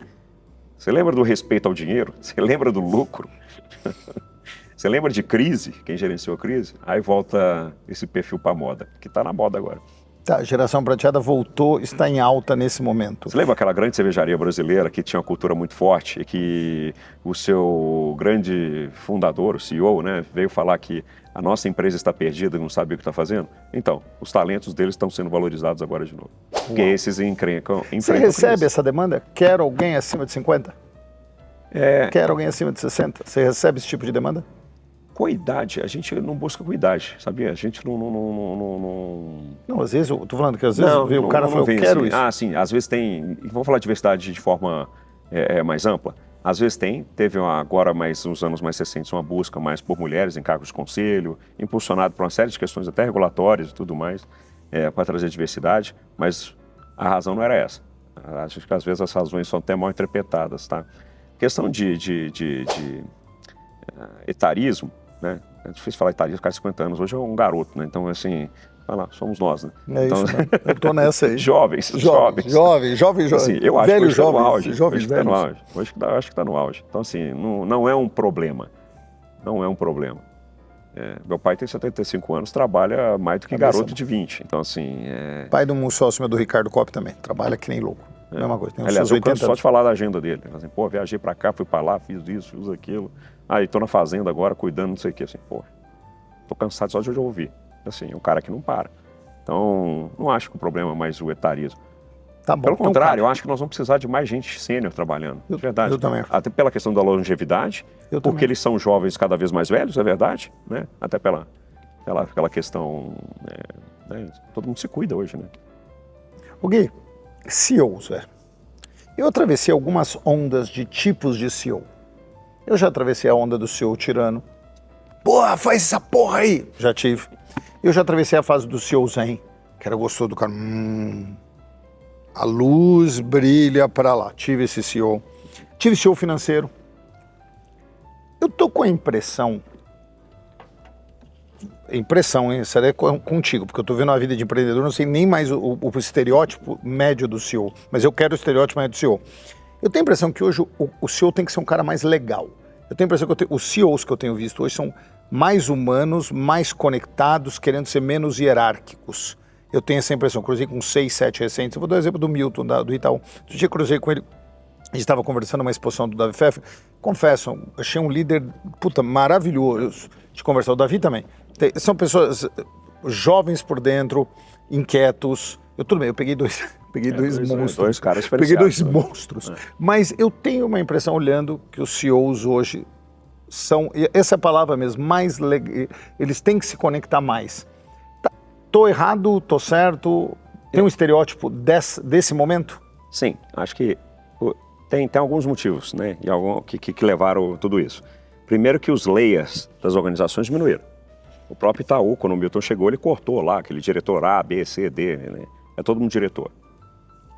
Você lembra do respeito ao dinheiro? Você lembra do lucro? Você lembra de crise? Quem gerenciou a crise? Aí volta esse perfil para moda, que está na moda agora. Tá, a geração prateada voltou, está em alta nesse momento. Você lembra aquela grande cervejaria brasileira que tinha uma cultura muito forte e que o seu grande fundador, o CEO, né, veio falar que a nossa empresa está perdida e não sabe o que está fazendo? Então, os talentos deles estão sendo valorizados agora de novo. Porque esses enfrentam Você recebe essa demanda? Quer alguém acima de 50? Quer alguém acima de 60? Você recebe esse tipo de demanda? Com a idade, a gente não busca com idade, sabia? A gente não... Não, às vezes, eu tô falando que às vezes o cara fala, eu quero isso. Sim, às vezes tem... Vamos falar de diversidade de forma mais ampla. Às vezes teve agora, uns anos mais recentes, uma busca mais por mulheres em cargos de conselho, impulsionado por uma série de questões até regulatórias e tudo mais, para trazer diversidade, mas a razão não era essa. Acho que às vezes as razões são até mal interpretadas, tá? Questão de etarismo, né? É difícil falar etarismo, ficar 50 anos, hoje é um garoto, né? Então, assim, vai lá, somos nós, né? Então, isso, né? Eu tô nessa aí. Jovens. Assim, eu acho velho que jovem, está no auge. jovens Hoje velhos. Acho que está no auge. Então, assim, não é um problema. Não é um problema. Meu pai tem 75 anos, trabalha mais do que garoto de 20. Então, assim... Pai de um sócio meu, do Ricardo Cop também, trabalha que nem louco. Mesma coisa. Tem Aliás, eu canso só de falar da agenda dele. Assim, pô, viajei pra cá, fui pra lá, fiz isso, fiz aquilo. Aí tô na fazenda agora, cuidando, não sei o quê. Assim, pô, tô cansado só de hoje ouvir. Assim, é um cara que não para. Então, não acho que o problema é mais o etarismo. Tá bom, pelo contrário, eu acho que nós vamos precisar de mais gente sênior trabalhando. É verdade. Eu também. Até pela questão da longevidade, porque eles são jovens cada vez mais velhos, é verdade, né? Até pela questão... né? Todo mundo se cuida hoje, né? O Gui, CEOs, velho. Eu atravessei algumas ondas de tipos de CEO. Eu já atravessei a onda do CEO tirano. Porra, faz essa porra aí! Já tive. Eu já atravessei a fase do CEO zen, que era gostoso do cara. A luz brilha pra lá. Tive esse CEO. Tive CEO financeiro. Eu tô com a impressão, hein? Será contigo, porque eu tô vendo a vida de empreendedor, não sei nem mais o estereótipo médio do CEO, mas eu quero o estereótipo médio do CEO. Eu tenho a impressão que hoje o CEO tem que ser um cara mais legal. Eu tenho a impressão que os CEOs que eu tenho visto hoje são mais humanos, mais conectados, querendo ser menos hierárquicos. Eu tenho essa impressão. Cruzei com 6, 7 recentes. Eu vou dar o exemplo do Milton, do Itaú. Outro dia cruzei com ele. A gente estava conversando numa exposição do Davi Pfeffer. Confesso, achei um líder, maravilhoso de conversar. O Davi também. São pessoas jovens por dentro, inquietos. Tudo bem, eu peguei dois monstros. Dois caras peguei dois monstros. Mas eu tenho uma impressão, olhando, que os CEOs hoje são, essa é a palavra mesmo, eles têm que se conectar mais. Tô errado, tô certo? Tem um estereótipo desse momento? Sim, acho que tem alguns motivos, né, que levaram tudo isso. Primeiro que os layers das organizações diminuíram. O próprio Itaú, quando o Milton chegou, ele cortou lá aquele diretor A, B, C, D, né? É todo mundo diretor.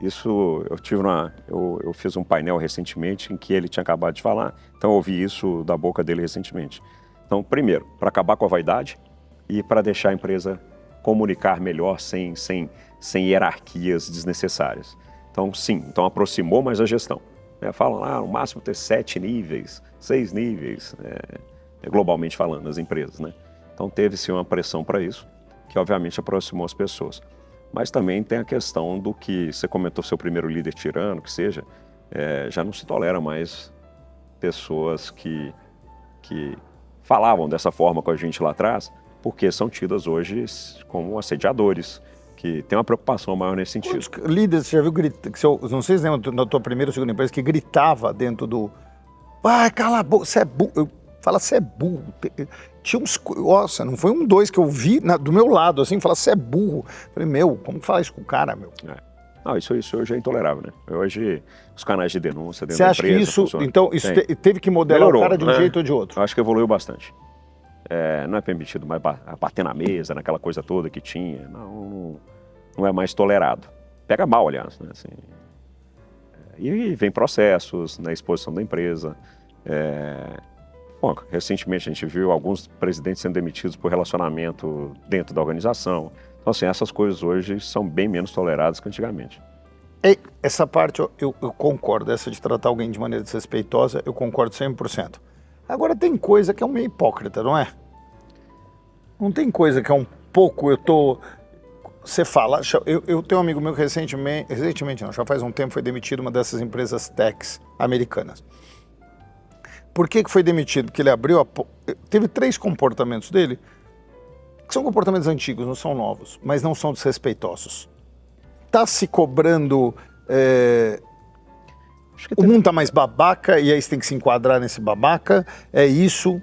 Isso, eu fiz um painel recentemente em que ele tinha acabado de falar, então eu ouvi isso da boca dele recentemente. Então, primeiro, para acabar com a vaidade e para deixar a empresa comunicar melhor sem hierarquias desnecessárias. Então, sim, aproximou mais a gestão. né? Falam lá, no máximo ter 7 níveis, 6 níveis, globalmente falando, nas empresas, né? Então teve-se uma pressão para isso, que obviamente aproximou as pessoas. Mas também tem a questão do que você comentou, seu primeiro líder tirano, que seja, já não se tolera mais pessoas que falavam dessa forma com a gente lá atrás, porque são tidas hoje como assediadores, que tem uma preocupação maior nesse sentido. Quantos líderes você já viu gritar, não sei se lembra da tua primeira ou segunda empresa, que gritava dentro do... Vai, cala a boca, você é burro. Fala, você é burro. Tinha uns... Nossa, não foi 1, 2 que eu vi do meu lado, assim, falar, você é burro. Falei, meu, como fala isso com o cara, meu? Não, isso hoje é intolerável, né? Hoje, os canais de denúncia dentro você da acha empresa... que isso, funciona. então, isso teve que modelar Melhorou, o cara de um jeito ou de outro? Eu acho que evoluiu bastante. Não é permitido mais bater na mesa, naquela coisa toda que tinha. Não é mais tolerado. Pega mal, aliás, né? Assim, e vem processos na exposição da empresa. Bom, recentemente a gente viu alguns presidentes sendo demitidos por relacionamento dentro da organização. Então, assim, essas coisas hoje são bem menos toleradas que antigamente. Essa parte eu concordo, essa de tratar alguém de maneira desrespeitosa, eu concordo 100%. Agora tem coisa que é um meio hipócrita, não é? Não tem coisa que é um pouco, você fala, eu tenho um amigo meu que recentemente não, já faz um tempo foi demitido uma dessas empresas techs americanas. Por que foi demitido? Porque ele teve 3 comportamentos dele, que são comportamentos antigos, não são novos, mas não são desrespeitosos. Tá se cobrando, o mundo tá mais babaca e aí você tem que se enquadrar nesse babaca, é isso.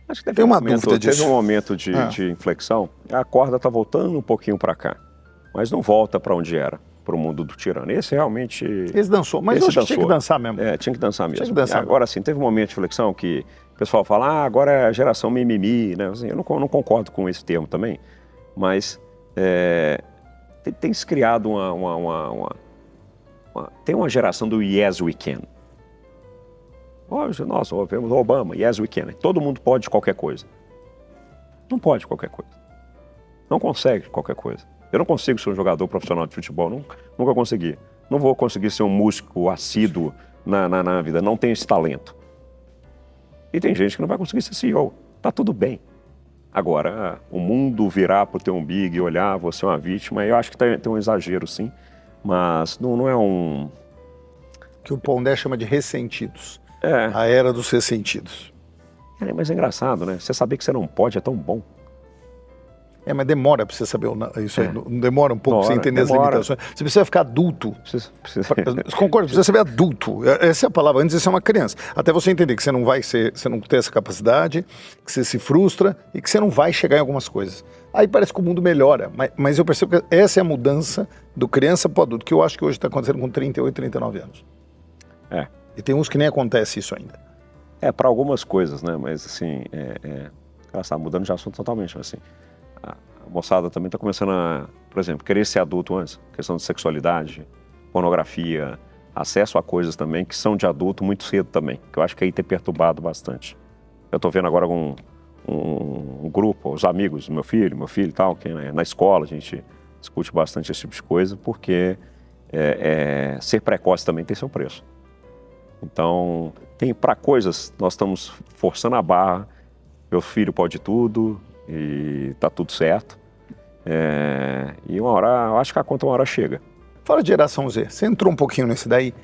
Acho que tem uma dúvida disso. Teve um momento de inflexão, a corda tá voltando um pouquinho para cá, mas não volta para onde era, para o mundo do tirano. Esse realmente... Esse dançou, mas eu acho que tinha que dançar mesmo. Tinha que dançar mesmo. Agora sim, teve um momento de inflexão que o pessoal fala, agora é a geração mimimi, né? Assim, eu não concordo com esse termo também, mas tem se criado tem uma geração do yes we can. Hoje, nós vemos o Obama, yes we can. Todo mundo pode qualquer coisa. Não pode qualquer coisa. Não consegue qualquer coisa. Eu não consigo ser um jogador profissional de futebol, nunca consegui. Não vou conseguir ser um músico assíduo na vida, não tenho esse talento. E tem gente que não vai conseguir ser CEO. Tá tudo bem. Agora, o mundo virar pro teu umbigo e olhar, você é uma vítima, eu acho que tem um exagero, sim, mas não é um... Que o Pondé chama de ressentidos. A era dos ressentidos. Mas é engraçado, né? Você saber que você não pode é tão bom. Mas demora pra você saber isso aí. Não demora um pouco pra você entender as limitações. Você precisa ficar adulto. Concordo, precisa saber adulto. Essa é a palavra. Antes de ser uma criança. Até você entender que você não tem essa capacidade, que você se frustra e que você não vai chegar em algumas coisas. Aí parece que o mundo melhora. Mas eu percebo que essa é a mudança do criança para adulto, que eu acho que hoje está acontecendo com 38, 39 anos. E tem uns que nem acontece isso ainda. Para algumas coisas, né? Mas assim, ela está mudando de assunto totalmente, mas assim, a moçada também está começando a, por exemplo, querer ser adulto antes, questão de sexualidade, pornografia, acesso a coisas também que são de adulto muito cedo também, que eu acho que aí tem perturbado bastante. Eu estou vendo agora um grupo, os amigos do meu filho e tal, que na escola a gente discute bastante esse tipo de coisa, porque ser precoce também tem seu preço. Então, para coisas, nós estamos forçando a barra, meu filho pode tudo e tá tudo certo. E uma hora, eu acho que a conta uma hora chega. Fala de geração Z, você entrou um pouquinho nesse daí.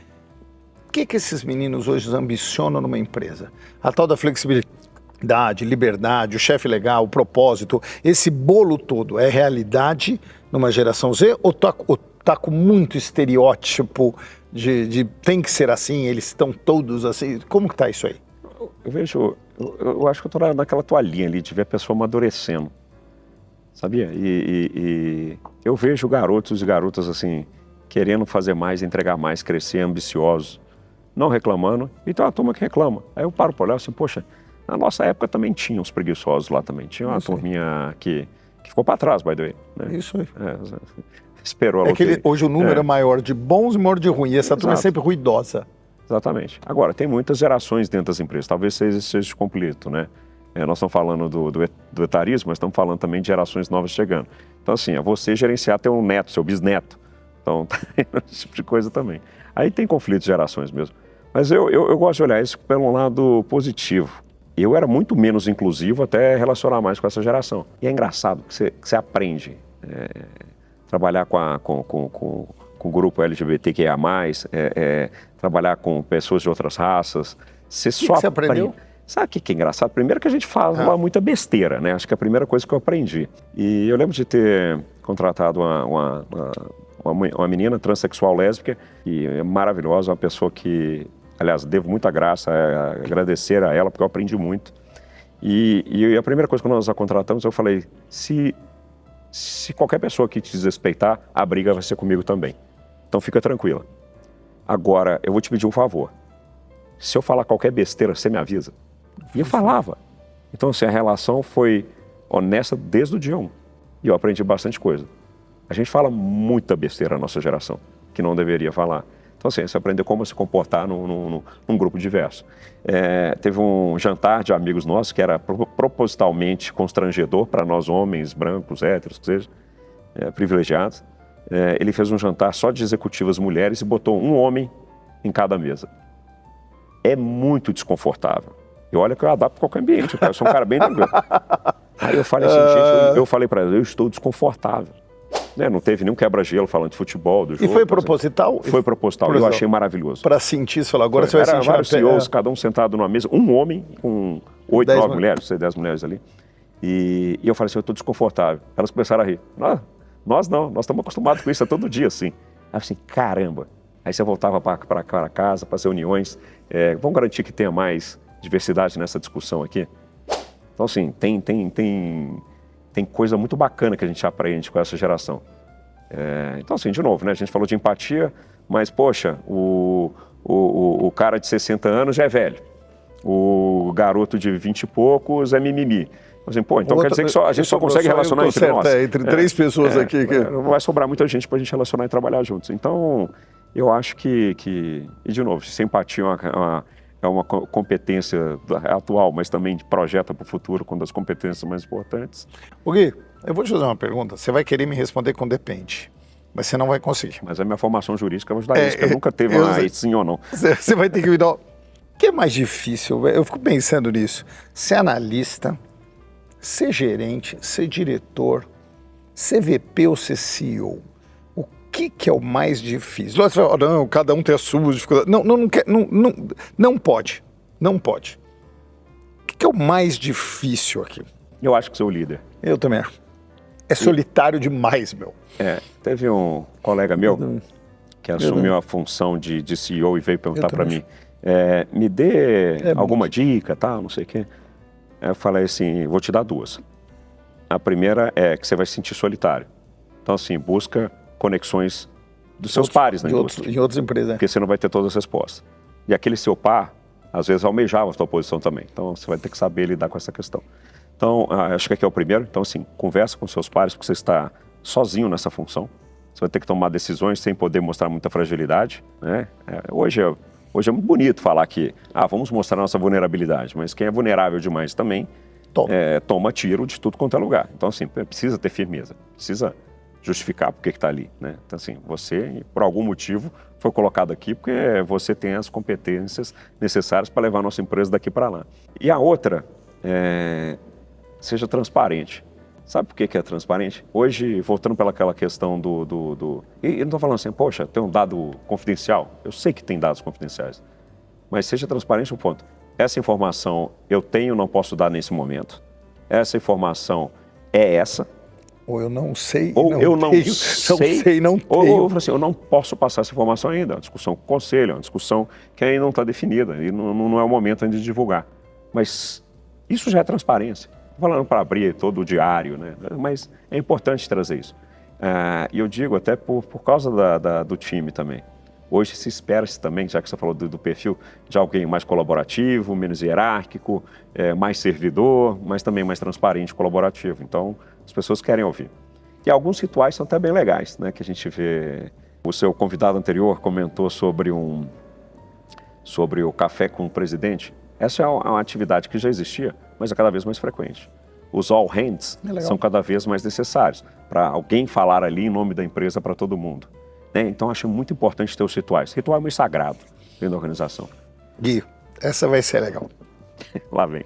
O que esses meninos hoje ambicionam numa empresa? A tal da flexibilidade, liberdade, o chefe legal, o propósito, esse bolo todo é realidade numa geração Z ou tá com muito estereótipo de tem que ser assim, eles estão todos assim? Como que tá isso aí? Eu acho que eu tô naquela toalhinha ali de ver a pessoa amadurecendo, sabia? E eu vejo garotos e garotas assim, querendo fazer mais, entregar mais, crescer, ambiciosos, não reclamando, e tem uma turma que reclama. Aí eu paro para olhar assim, poxa, na nossa época também tinha uns preguiçosos lá também, tinha uma turminha que ficou para trás, by the way. Né? Isso aí. Esperou a loteria. Hoje o número é maior de bons e maior de ruins, e essa turma é sempre ruidosa. Exatamente. Agora, tem muitas gerações dentro das empresas, talvez seja completo, né? Nós estamos falando do etarismo, mas estamos falando também de gerações novas chegando. Então, assim, é você gerenciar teu neto, seu bisneto, Então, esse tipo de coisa também. Aí tem conflitos de gerações mesmo. Mas eu gosto de olhar isso pelo lado positivo. Eu era muito menos inclusivo até relacionar mais com essa geração. E é engraçado que você aprende trabalhar com o grupo LGBTQIA+, trabalhar com pessoas de outras raças. Você só você aprendeu? Sabe o que é engraçado? Primeiro que a gente fala muita besteira, né? Acho que é a primeira coisa que eu aprendi. E eu lembro de ter contratado uma menina transexual lésbica, que é maravilhosa, uma pessoa que, aliás, devo muita graça, agradecer a ela, porque eu aprendi muito. E a primeira coisa que nós a contratamos, eu falei, se qualquer pessoa que te desrespeitar, a briga vai ser comigo também. Então fica tranquila. Agora, eu vou te pedir um favor. Se eu falar qualquer besteira, você me avisa. E eu falava. Então, assim, a relação foi honesta desde o dia 1. E eu aprendi bastante coisa. A gente fala muita besteira na nossa geração, que não deveria falar. Então, assim, você aprendeu como se comportar num grupo diverso. Teve um jantar de amigos nossos que era propositalmente constrangedor para nós homens, brancos, héteros, que seja, privilegiados. Ele fez um jantar só de executivas mulheres e botou um homem em cada mesa. É muito desconfortável. E olha que eu adapto qualquer ambiente, eu sou um cara bem tranquilo. Aí eu falei assim, gente, eu falei para ela, eu estou desconfortável. Não teve nenhum quebra-gelo falando de futebol, do jogo. E foi proposital? Foi proposital, eu achei maravilhoso. Para sentir isso, agora você vai sentir... Vários CEOs, cada um sentado numa mesa, um homem com 8, 9 mulheres, não sei, 10 mulheres ali. E eu falei assim, eu estou desconfortável. Elas começaram a rir. Nós não, nós estamos acostumados com isso, é todo dia assim. Aí eu assim, caramba. Aí você voltava para casa, para as reuniões, vamos garantir que tenha mais diversidade nessa discussão aqui? Então, assim, tem coisa muito bacana que a gente aprende com essa geração. Então, assim, de novo, né? A gente falou de empatia, mas, poxa, o cara de 60 anos já é velho. O garoto de 20 e poucos é mimimi. Assim, então quer dizer que a gente só consegue relacionar entre nós. Entre 3 pessoas aqui. Não vai sobrar muita gente para a gente relacionar e trabalhar juntos. Então, eu acho que e de novo, se empatia é uma competência atual, mas também projeta para o futuro, uma das competências mais importantes. O Gui, eu vou te fazer uma pergunta. Você vai querer me responder com depende, mas você não vai conseguir. Mas a minha formação jurídica vai ajudar isso, porque nunca teve uma sim ou não. Você vai ter que me dar... O que é mais difícil? Eu fico pensando nisso. Ser analista, ser gerente, ser diretor, ser VP ou ser CEO. O que é o mais difícil? Você vai falar, não, cada um tem as suas dificuldades. Não pode. Não pode. O que é o mais difícil aqui? Eu acho que sou o líder. Eu também acho. É solitário demais, meu. Teve um colega meu que assumiu a função de CEO e veio perguntar para mim, me dê alguma dica, tal, não sei o quê. Eu falei assim, vou te dar 2. A primeira é que você vai se sentir solitário. Então, assim, busca conexões dos seus pares na indústria. Em outras empresas. Porque você não vai ter todas as respostas. E aquele seu par, às vezes, almejava a sua posição também. Então, você vai ter que saber lidar com essa questão. Então, acho que aqui é o primeiro. Então, assim, conversa com seus pares, porque você está sozinho nessa função. Você vai ter que tomar decisões sem poder mostrar muita fragilidade, né? Hoje é muito bonito falar que, vamos mostrar a nossa vulnerabilidade, mas quem é vulnerável demais também toma tiro de tudo quanto é lugar. Então, assim, precisa ter firmeza, precisa justificar por que está ali, né? Então, assim, você, por algum motivo, foi colocado aqui porque você tem as competências necessárias para levar a nossa empresa daqui para lá. E a outra, seja transparente. Sabe por que é transparente? Hoje, voltando para aquela questão E eu não estou falando assim, poxa, tem um dado confidencial. Eu sei que tem dados confidenciais. Mas seja transparente no ponto. Essa informação eu tenho, não posso dar nesse momento. Essa informação é essa. Ou eu não sei, ou não eu não tenho, sei, não ou tenho. eu falo assim, eu não posso passar essa informação ainda. É uma discussão com o conselho, é uma discussão que ainda não está definida e não é o momento ainda de divulgar. Mas isso já é transparência. Estou falando para abrir todo o diário, né? Mas é importante trazer isso. E eu digo até por causa do time também. Hoje se espera-se também, já que você falou do perfil, de alguém mais colaborativo, menos hierárquico, mais servidor, mas também mais transparente e colaborativo. Então, as pessoas querem ouvir. E alguns rituais são até bem legais, né? Que a gente vê. O seu convidado anterior comentou sobre o café com o presidente. Essa é uma atividade que já existia, mas é cada vez mais frequente. Os all hands são cada vez mais necessários para alguém falar ali em nome da empresa para todo mundo. né? Então, acho muito importante ter os rituais. Ritual é muito sagrado dentro da organização. Gui, essa vai ser legal. Lá vem.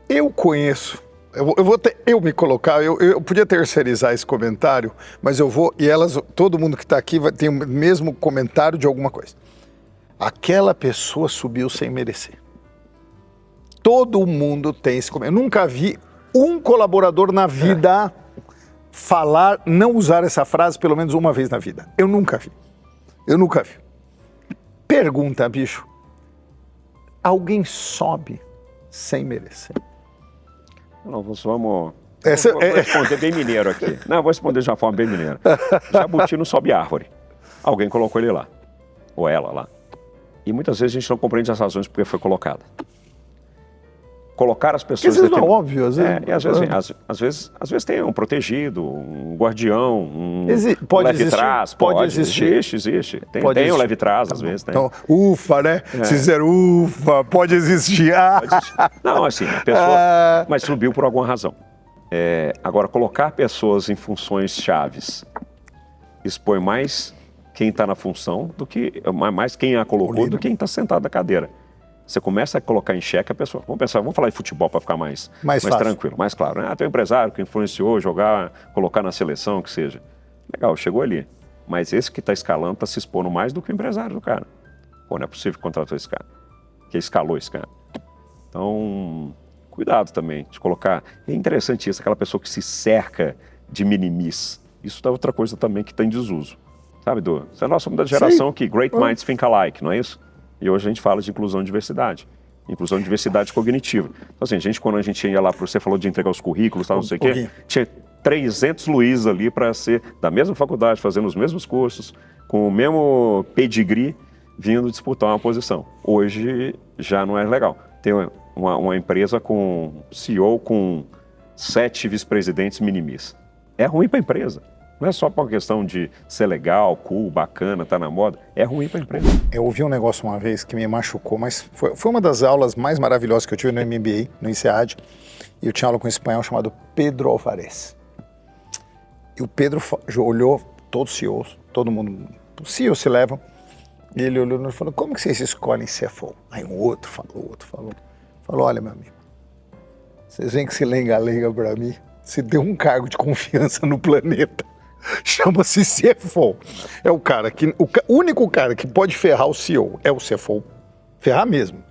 Eu conheço, eu me colocar, eu podia terceirizar esse comentário, mas eu vou, e todo mundo que está aqui tem o mesmo comentário de alguma coisa. Aquela pessoa subiu sem merecer. Todo mundo tem esse comentário. Eu nunca vi um colaborador na vida não usar essa frase pelo menos uma vez na vida. Eu nunca vi. Pergunta, bicho. Alguém sobe sem merecer? Não, vamos... Essa, vou responder bem mineiro aqui. Não, vou responder de uma forma bem mineira. Jabuti não sobe árvore. Alguém colocou ele lá. Ou ela lá. E muitas vezes a gente não compreende as razões porque foi colocada. Colocar as pessoas... Isso não é óbvio, às vezes. E às vezes tem um protegido, um guardião, um leve-trás. Pode existir. Existe. Tem um leve-trás, às vezes. Tem. Então, ufa, né? Se fizer ufa, pode existir. Pode existir. Não, assim, a pessoa... Mas subiu por alguma razão. Agora, colocar pessoas em funções chaves expõe mais quem está na função do que... Mais quem a colocou do que quem está sentado na cadeira. Você começa a colocar em xeque a pessoa. Vamos falar de futebol para ficar mais tranquilo, mais claro. Né? Tem um empresário que influenciou, colocar na seleção, que seja. Legal, chegou ali. Mas esse que está escalando está se expondo mais do que o empresário do cara. Pô, não é possível que contratou esse cara, que escalou esse cara. Então, cuidado também de colocar... É interessante isso, aquela pessoa que se cerca de minimis. Isso é outra coisa também que está em desuso. Sabe, Edu? Nós somos da geração que great minds think alike, não é isso? E hoje a gente fala de inclusão e diversidade. Inclusão e diversidade cognitiva. Então, assim, quando a gente ia lá, você falou de entregar os currículos, tal, não sei o quê, tinha 300 Luiz ali para ser da mesma faculdade, fazendo os mesmos cursos, com o mesmo pedigree, vindo disputar uma posição. Hoje já não é legal. Tem uma empresa com CEO com 7 vice-presidentes minimis. É ruim para a empresa. Não é só por uma questão de ser legal, cool, bacana, tá na moda. É ruim para a empresa. Eu ouvi um negócio uma vez que me machucou, mas foi uma das aulas mais maravilhosas que eu tive no MBA, no INSEAD. E eu tinha aula com um espanhol chamado Pedro Alvarez. E o Pedro olhou, todos os CEOs, todo mundo, os CEOs se levam. E ele olhou e falou, como que vocês escolhem CFO? Aí um outro falou. Falou, olha, meu amigo, vocês veem que se lenga-lenga para mim, se deu um cargo de confiança no planeta. Chama-se CFO. É o único cara que pode ferrar o CEO é o CFO. Ferrar mesmo,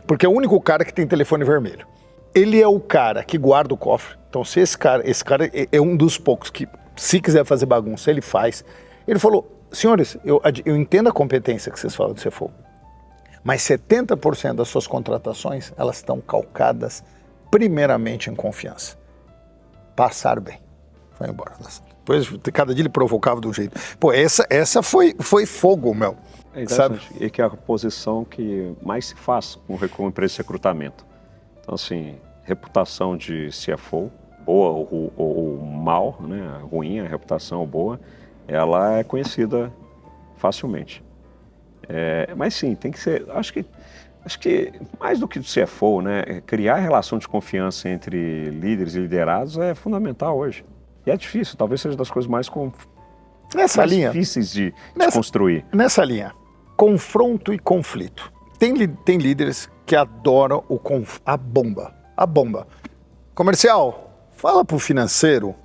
porque é o único cara que tem telefone vermelho. Ele é o cara que guarda o cofre. Então, se esse cara é um dos poucos que, se quiser fazer bagunça, ele faz. Ele falou, senhores, eu entendo a competência que vocês falam do CFO, mas 70% das suas contratações, elas estão calcadas primeiramente em confiança. Passar bem. Foi embora. Depois, cada dia ele provocava de um jeito. Pô, essa foi fogo, meu. É interessante. Sabe? E que é a posição que mais se faz com empresa de recrutamento. Então, assim, reputação de CFO, boa ou mal, né? Ruim, a reputação boa, ela é conhecida facilmente. Mas sim, tem que ser... Acho que mais do que o CFO, né? Criar relação de confiança entre líderes e liderados é fundamental hoje. E é difícil, talvez seja das coisas mais difíceis de construir. Nessa linha, confronto e conflito. Tem líderes que adoram a bomba. Comercial, fala pro financeiro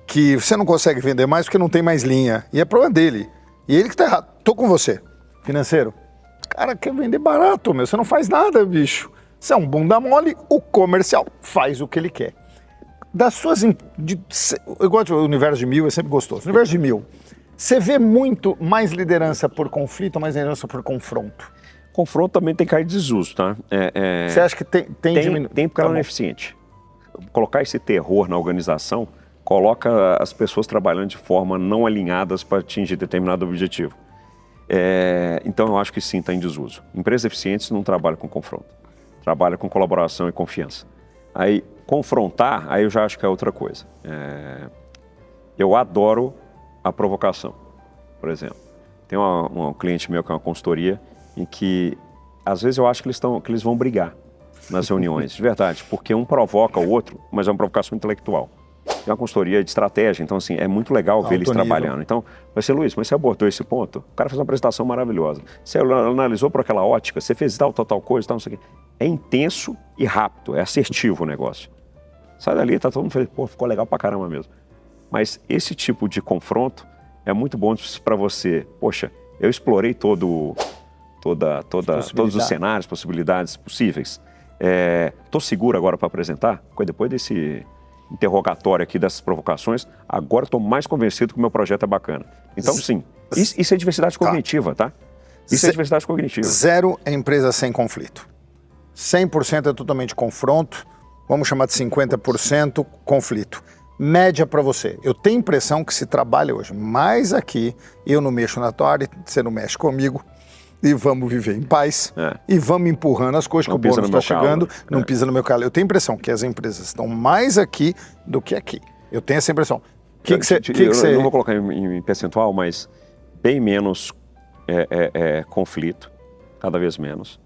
que você não consegue vender mais porque não tem mais linha. E é problema dele. E ele que tá errado. Tô com você. Financeiro, cara quer vender barato, meu. Você não faz nada, bicho. Você é um bunda mole, o comercial faz o que ele quer. Eu gosto do universo de 1000, é sempre gostoso. No universo de 1000, você vê muito mais liderança por conflito ou mais liderança por confronto? Confronto também tem que cair de desuso, tá? Você acha que tem diminuído? Tem porque ela não é eficiente. Colocar esse terror na organização coloca as pessoas trabalhando de forma não alinhadas para atingir determinado objetivo. Então eu acho que sim, está em desuso. Empresas eficientes não trabalham com confronto. Trabalham com colaboração e confiança. Aí, confrontar, aí eu já acho que é outra coisa. Eu adoro a provocação, por exemplo. Tem um cliente meu que é uma consultoria em que, às vezes, eu acho que eles vão brigar nas reuniões, de verdade, porque um provoca o outro, mas é uma provocação intelectual. uma consultoria de estratégia. Então, assim, é muito legal ver eles trabalhando. Então, vai ser, Luiz, mas você abordou esse ponto? O cara fez uma apresentação maravilhosa. Você analisou por aquela ótica, você fez tal coisa, tal, não sei o quê. É intenso e rápido, é assertivo o negócio. Sai dali, tá todo mundo falando, pô, ficou legal pra caramba mesmo. Mas esse tipo de confronto é muito bom para você. Poxa, eu explorei todos os cenários, possibilidades possíveis. Estou seguro agora para apresentar? Depois desse interrogatório aqui, dessas provocações, agora estou mais convencido que o meu projeto é bacana. Então, sim, isso é diversidade cognitiva, tá? Isso é diversidade cognitiva. 0 é empresa sem conflito. 100% é totalmente confronto. Vamos chamar de 50% conflito. Média para você. Eu tenho a impressão que se trabalha hoje mais aqui, eu não mexo na tua área, você não mexe comigo, e vamos viver em paz, e vamos empurrando as coisas, que o bônus está chegando, não pisa no meu calo. Eu tenho a impressão que as empresas estão mais aqui do que aqui. Eu tenho essa impressão. Eu não vou colocar em percentual, mas bem menos conflito, cada vez menos.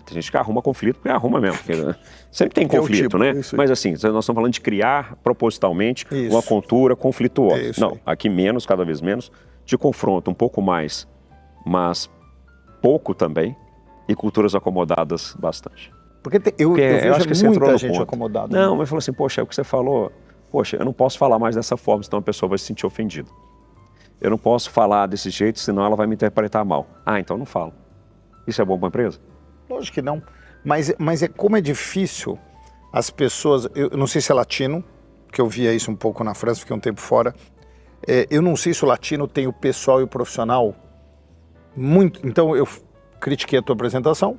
Tem gente que arruma conflito porque arruma mesmo. Porque sempre tem conflito, né? Mas assim, nós estamos falando de criar propositalmente uma cultura conflituosa. Não, aqui menos, cada vez menos, de confronto, um pouco mais, mas pouco também, e culturas acomodadas bastante. Porque eu acho que muita gente acomodada. Não, mas falou assim, poxa, é o que você falou, poxa, eu não posso falar mais dessa forma, senão a pessoa vai se sentir ofendida. Eu não posso falar desse jeito, senão ela vai me interpretar mal. Ah, então não falo. Isso é bom para a empresa? Lógico que não, mas como é difícil as pessoas, eu não sei se é latino, que eu via isso um pouco na França, fiquei um tempo fora, eu não sei se o latino tem o pessoal e o profissional muito, então eu critiquei a tua apresentação,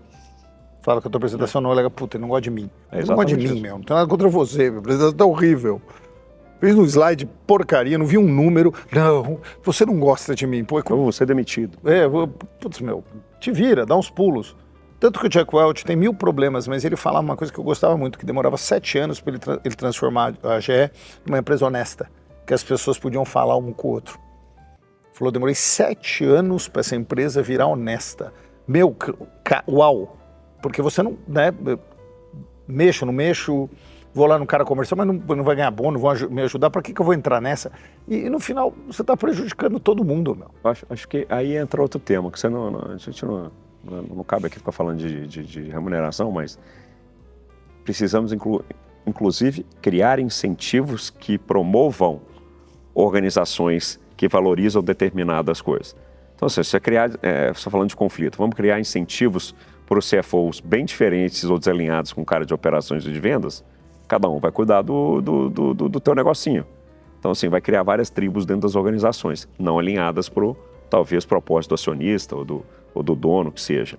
falo que a tua apresentação não é legal, puta, ele não gosta de mim, ele não gosta de mim, meu, não tem nada contra você, minha apresentação tá horrível, fez um slide porcaria, não vi um número, não, você não gosta de mim, pô, você é demitido. Putz, meu, te vira, dá uns pulos. Tanto que o Jack Welch tem 1000 problemas, mas ele falava uma coisa que eu gostava muito, que demorava 7 anos para ele transformar a GE numa empresa honesta, que as pessoas podiam falar um com o outro. Ele falou, demorei 7 anos para essa empresa virar honesta. Meu, uau! Porque você não, né, mexo, não mexo, vou lá no cara comercial, mas não vai ganhar bônus, vão me ajudar, para que eu vou entrar nessa? E no final, você está prejudicando todo mundo, meu. Acho que aí entra outro tema, que a gente não cabe aqui ficar falando de remuneração, mas precisamos, inclusive, criar incentivos que promovam organizações que valorizam determinadas coisas. Então, se você criar, você está falando de conflito, vamos criar incentivos para os CFOs bem diferentes ou desalinhados com o cara de operações e de vendas, cada um vai cuidar do teu negocinho. Então, assim, vai criar várias tribos dentro das organizações, não alinhadas para o, talvez, propósito do acionista ou do dono, que seja.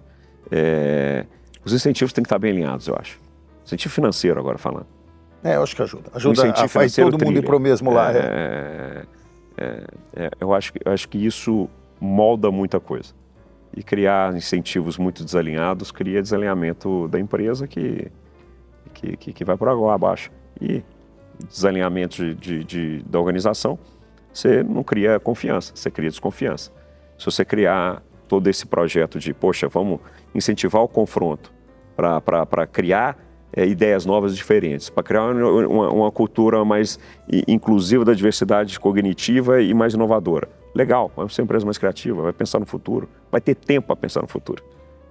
Os incentivos têm que estar bem alinhados, eu acho. Incentivo financeiro, agora falando. Eu acho que ajuda. Ajuda a fazer todo mundo ir para o mesmo lado. Eu acho que isso molda muita coisa. E criar incentivos muito desalinhados cria desalinhamento da empresa que vai por água abaixo. E desalinhamento da organização, você não cria confiança, você cria desconfiança. Se você criar todo esse projeto de, poxa, vamos incentivar o confronto para criar ideias novas diferentes, para criar uma cultura mais inclusiva da diversidade cognitiva e mais inovadora. Legal, vai ser uma empresa mais criativa, vai pensar no futuro, vai ter tempo para pensar no futuro.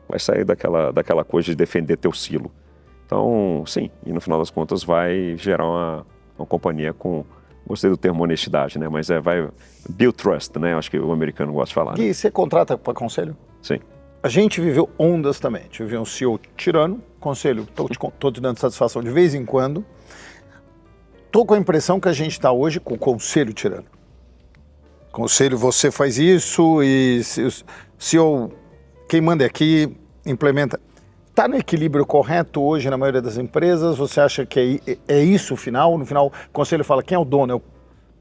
Vai sair daquela coisa de defender teu silo. Então, sim, e no final das contas vai gerar uma companhia com... Gostei do termo honestidade, né? Mas vai build trust, né? Acho que o americano gosta de falar. E né? você contrata para conselho? Sim. A gente viveu ondas também. A gente viveu um CEO tirano, conselho, tô te dando satisfação de vez em quando. Tô com a impressão que a gente está hoje com o conselho tirano. Conselho, você faz isso e CEO, quem manda aqui, implementa. Está no equilíbrio correto hoje na maioria das empresas? Você acha que é isso o final? No final, o conselho fala quem é o dono? A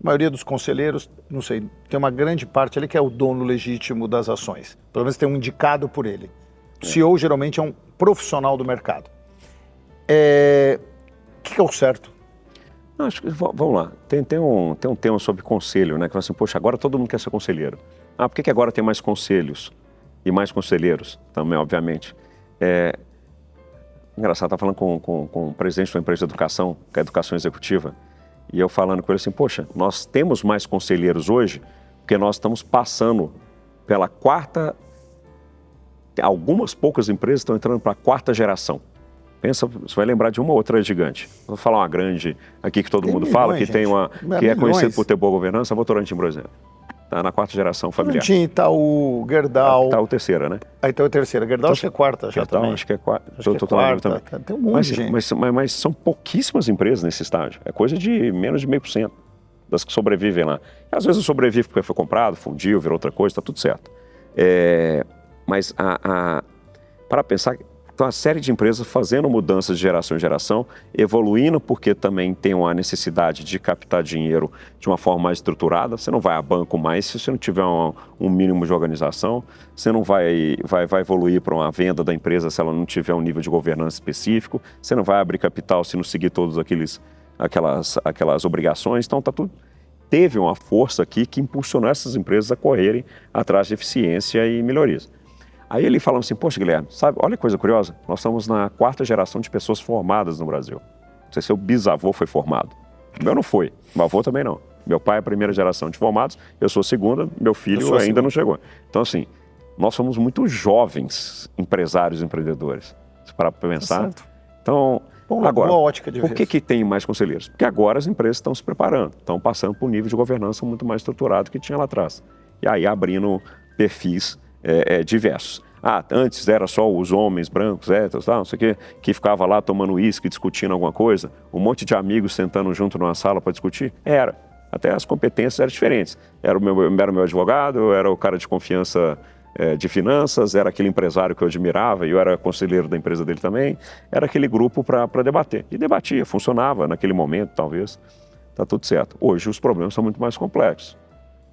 maioria dos conselheiros, não sei, tem uma grande parte ali que é o dono legítimo das ações. Pelo menos tem um indicado por ele. O CEO geralmente é um profissional do mercado. O que é o certo? Acho que, vamos lá, tem um tema sobre conselho, né? Que fala assim, poxa, agora todo mundo quer ser conselheiro. Por que agora tem mais conselhos e mais conselheiros também, obviamente? Engraçado, estava falando com o presidente de uma empresa de educação, que é a educação executiva, E eu falando com ele assim, poxa, nós temos mais conselheiros hoje porque nós estamos passando pela quarta... Algumas poucas empresas estão entrando para a quarta geração. Pensa, você vai lembrar de uma ou outra gigante. Vou falar uma grande aqui que todo mundo fala, que tem uma, que é conhecido por ter boa governança, a Votorantim, por exemplo. Está na quarta geração familiar. Votorantim, Itaú, Gerdau. Itaú terceira, né? A Itaú terceira. Gerdau acho que é quarta já Gerdau, também. acho que é quarta. Acho que é quarta. Tem um monte de gente. Mas são pouquíssimas empresas nesse estágio. É coisa de menos de 0,5% das que sobrevivem lá. E às vezes sobrevive porque foi comprado, fundiu, virou outra coisa, está tudo certo. Mas para pensar, tem uma série de empresas fazendo mudanças de geração em geração, evoluindo porque também tem uma necessidade de captar dinheiro de uma forma mais estruturada. Você não vai a banco mais se você não tiver um mínimo de organização. Você não vai evoluir para uma venda da empresa se ela não tiver um nível de governança específico. Você não vai abrir capital se não seguir todas aquelas obrigações. Então, tá tudo... Teve uma força aqui que impulsionou essas empresas a correrem atrás de eficiência e melhorias. Aí ele falando assim, poxa, Guilherme, sabe, olha que coisa curiosa, nós estamos na quarta geração de pessoas formadas no Brasil. Não sei se seu bisavô foi formado. O meu não foi, meu avô também não. Meu pai é a primeira geração de formados, eu sou a segunda, meu filho ainda não chegou. Então, assim, nós somos muito jovens empresários e empreendedores. Se parar para pensar. Tá. Então, agora, boa ótica de por que tem mais conselheiros? Porque agora as empresas estão se preparando, estão passando por um nível de governança muito mais estruturado que tinha lá atrás. E aí abrindo perfis diversos. Antes era só os homens brancos, héteros, não sei o quê, que ficava lá tomando uísque, discutindo alguma coisa, um monte de amigos sentando junto numa sala para discutir. Era. Até as competências eram diferentes. Era o meu advogado, era o cara de confiança de finanças, era aquele empresário que eu admirava e eu era conselheiro da empresa dele também. Era aquele grupo para debater. E debatia, funcionava naquele momento, talvez. Tá tudo certo. Hoje os problemas são muito mais complexos.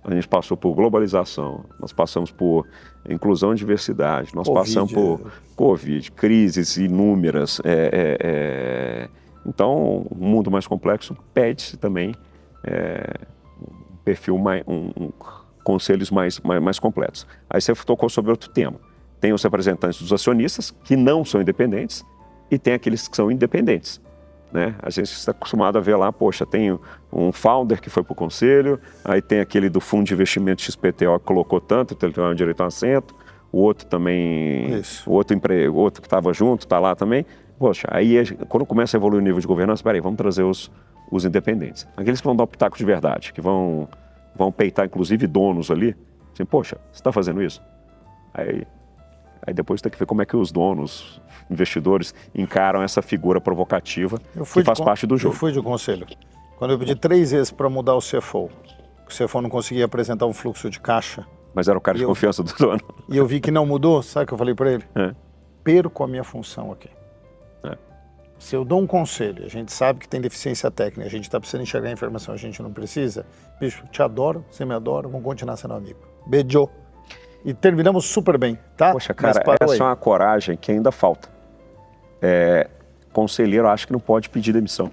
A gente passou por globalização, nós passamos por inclusão e diversidade, nós passamos por Covid, crises inúmeras. Então, um mundo mais complexo pede-se também um perfil, conselhos mais completos. Aí você tocou sobre outro tema. Tem os representantes dos acionistas, que não são independentes, e tem aqueles que são independentes. Né? A gente está acostumado a ver lá, poxa, tem um founder que foi para o conselho, aí tem aquele do fundo de investimento XPTO que colocou tanto, então ele tem direito a um assento, o outro também, o outro que estava junto está lá também. Poxa, aí quando começa a evoluir o nível de governança, peraí, vamos trazer os independentes. Aqueles que vão dar o pitaco de verdade, que vão peitar inclusive donos ali, assim, poxa, você está fazendo isso? Aí depois tem que ver como é que os donos, investidores, encaram essa figura provocativa que faz parte do jogo. Eu fui de conselho. Quando eu pedi 3 vezes para mudar o CFO, o CFO não conseguia apresentar um fluxo de caixa. Mas era o cara de confiança do dono. E eu vi que não mudou, sabe o que eu falei para ele? Perco a minha função aqui. Se eu dou um conselho, a gente sabe que tem deficiência técnica, a gente está precisando enxergar a informação, a gente não precisa. Bicho, te adoro, você me adora, vamos continuar sendo amigo. Beijo. E terminamos super bem, tá? Poxa, cara, essa é uma coragem que ainda falta. Conselheiro, acho que não pode pedir demissão.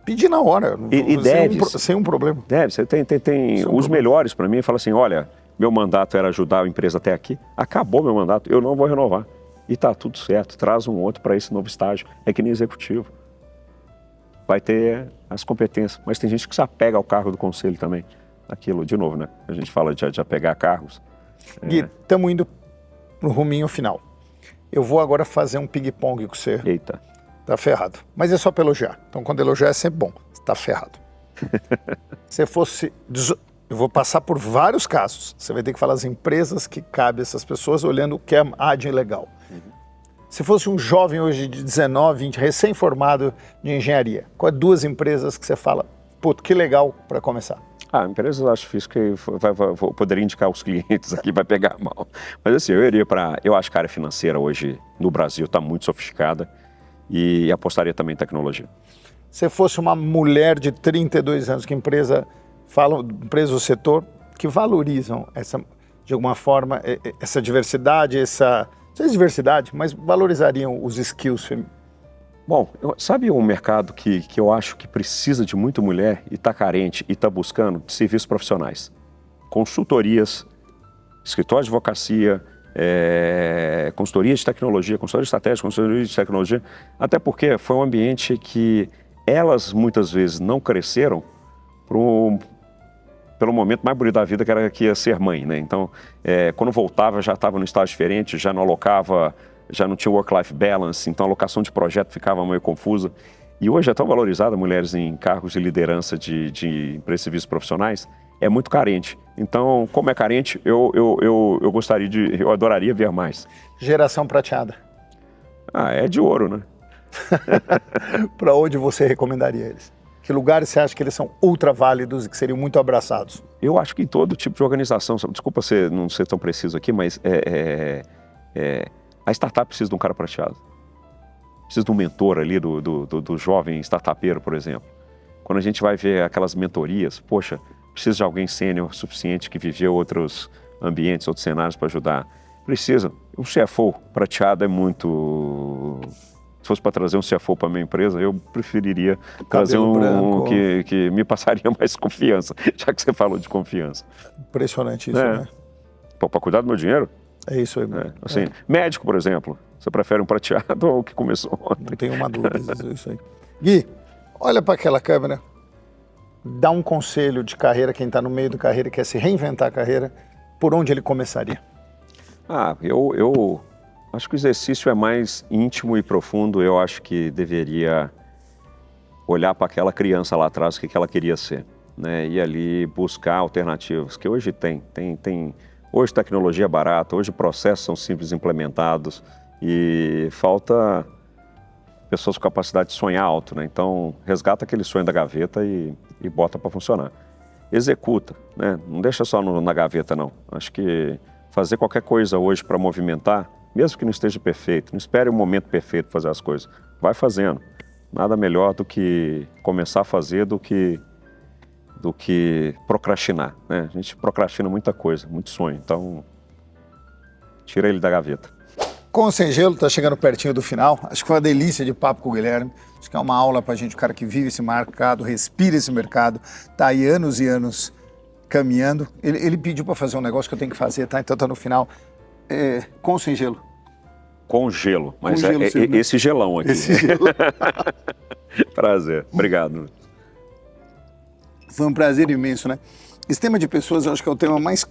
Pedir na hora. E deve. Sem um problema. Deve. Você tem os melhores para mim, fala assim, olha, meu mandato era ajudar a empresa até aqui, acabou meu mandato, eu não vou renovar. E tá tudo certo, traz um outro para esse novo estágio. É que nem executivo. Vai ter as competências, mas tem gente que se apega ao cargo do conselho também. Aquilo, de novo, né? A gente fala de apegar cargos. Gui, estamos indo pro ruminho final. Eu vou agora fazer um ping-pong com você. Eita. Tá ferrado. Mas é só para elogiar. Então, quando elogiar é sempre bom. Tá ferrado. Se fosse... Eu vou passar por vários casos. Você vai ter que falar as empresas que cabem essas pessoas olhando o que há de legal. Se fosse um jovem hoje de 19, 20, recém-formado de engenharia, quais 2 empresas que você fala, puto, que legal para começar? Empresas eu acho difícil que vou poderia indicar os clientes aqui, vai pegar mal. Mas assim, eu acho que a área financeira hoje no Brasil está muito sofisticada e apostaria também em tecnologia. Se fosse uma mulher de 32 anos, que empresa do setor, que valorizam de alguma forma, essa diversidade, não sei se diversidade, mas valorizariam os skills femininos? Bom, sabe um mercado que eu acho que precisa de muita mulher e está carente e está buscando de serviços profissionais? Consultorias, escritório de advocacia, consultoria de tecnologia, consultoria estratégica, consultoria de tecnologia, até porque foi um ambiente que elas muitas vezes não cresceram pelo momento mais bonito da vida, que era que ia ser mãe, né? Então, quando voltava, já estava num estágio diferente, já não alocava, já não tinha work-life balance, então a alocação de projeto ficava meio confusa. E hoje é tão valorizada mulheres em cargos de liderança de empresas civis profissionais, é muito carente. Então, como é carente, eu adoraria ver mais. Geração prateada. É de ouro, né? Para onde você recomendaria eles? Que lugares você acha que eles são ultra válidos e que seriam muito abraçados? Eu acho que em todo tipo de organização, desculpa não ser tão preciso aqui, mas a startup precisa de um cara prateado. Precisa de um mentor ali do jovem startupeiro, por exemplo. Quando a gente vai ver aquelas mentorias, poxa, precisa de alguém sênior suficiente que viveu outros ambientes, outros cenários para ajudar. Precisa. Um CFO prateado é muito... Se fosse para trazer um CFO para a minha empresa, eu preferiria trazer um que me passaria mais confiança, já que você falou de confiança. Impressionante isso, né? Para cuidar do meu dinheiro? É isso aí. Assim, médico, por exemplo. Você prefere um prateado ou o que começou ontem? Não tenho uma dúvida, isso aí. Gui, olha para aquela câmera, dá um conselho de carreira, quem está no meio da carreira e quer se reinventar a carreira, por onde ele começaria? Eu acho que o exercício é mais íntimo e profundo. Eu acho que deveria olhar para aquela criança lá atrás, o que ela queria ser, né? E ali buscar alternativas, que hoje tem. Hoje tecnologia é barata, hoje processos são simples implementados e falta pessoas com capacidade de sonhar alto, né? Então, resgata aquele sonho da gaveta e bota para funcionar. Executa, né? Não deixa só na gaveta, não. Acho que fazer qualquer coisa hoje para movimentar, mesmo que não esteja perfeito, não espere o momento perfeito para fazer as coisas. Vai fazendo. Nada melhor do que começar a fazer do que procrastinar, né? A gente procrastina muita coisa, muito sonho. Então, tira ele da gaveta. Com o Sem Gelo, está chegando pertinho do final. Acho que foi uma delícia de papo com o Guilherme. Acho que é uma aula para a gente, o cara que vive esse mercado, respira esse mercado, está aí anos e anos caminhando. Ele pediu para fazer um negócio que eu tenho que fazer, tá? Então está no final. Com ou sem gelo? Com gelo, mas esse gelão aqui. Esse gelo. Prazer, obrigado. Foi um prazer imenso, né? Esse tema de pessoas, eu acho que é o tema mais...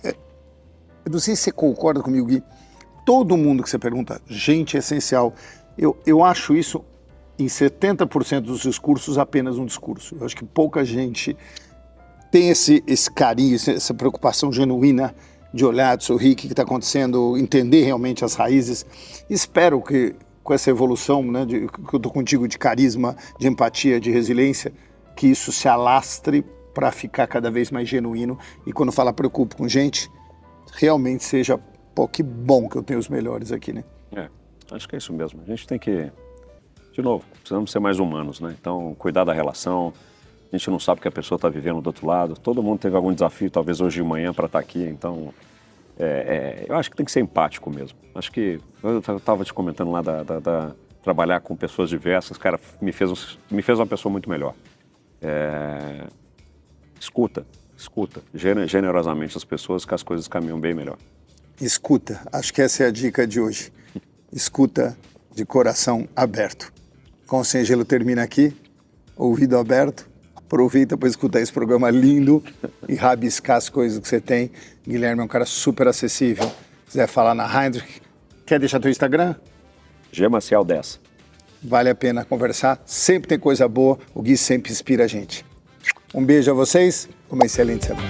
Eu não sei se você concorda comigo, Gui. Todo mundo que você pergunta, gente essencial. Eu acho isso, em 70% dos discursos, apenas um discurso. Eu acho que pouca gente tem esse carinho, essa preocupação genuína de olhar, de sorrir, o que está acontecendo, entender realmente as raízes. Espero que com essa evolução, né, que eu estou contigo, de carisma, de empatia, de resiliência, que isso se alastre para ficar cada vez mais genuíno. E quando fala preocupo com gente, realmente seja, pô, que bom que eu tenho os melhores aqui, né? Acho que é isso mesmo. A gente tem que, de novo, precisamos ser mais humanos, né? Então, cuidar da relação. A gente não sabe o que a pessoa está vivendo do outro lado. Todo mundo teve algum desafio, talvez hoje de manhã, para estar aqui. Então, eu acho que tem que ser empático mesmo. Acho que, eu estava te comentando lá trabalhar com pessoas diversas, cara, me fez uma pessoa muito melhor. Escuta generosamente as pessoas, que as coisas caminham bem melhor. Escuta, acho que essa é a dica de hoje. Escuta de coração aberto. Com o Sem Gelo termina aqui, ouvido aberto. Aproveita para escutar esse programa lindo e rabiscar as coisas que você tem. Guilherme é um cara super acessível. Se quiser falar na Heinrich, quer deixar teu Instagram? gmaciel10. Vale a pena conversar, sempre tem coisa boa, o Gui sempre inspira a gente. Um beijo a vocês, uma excelente semana.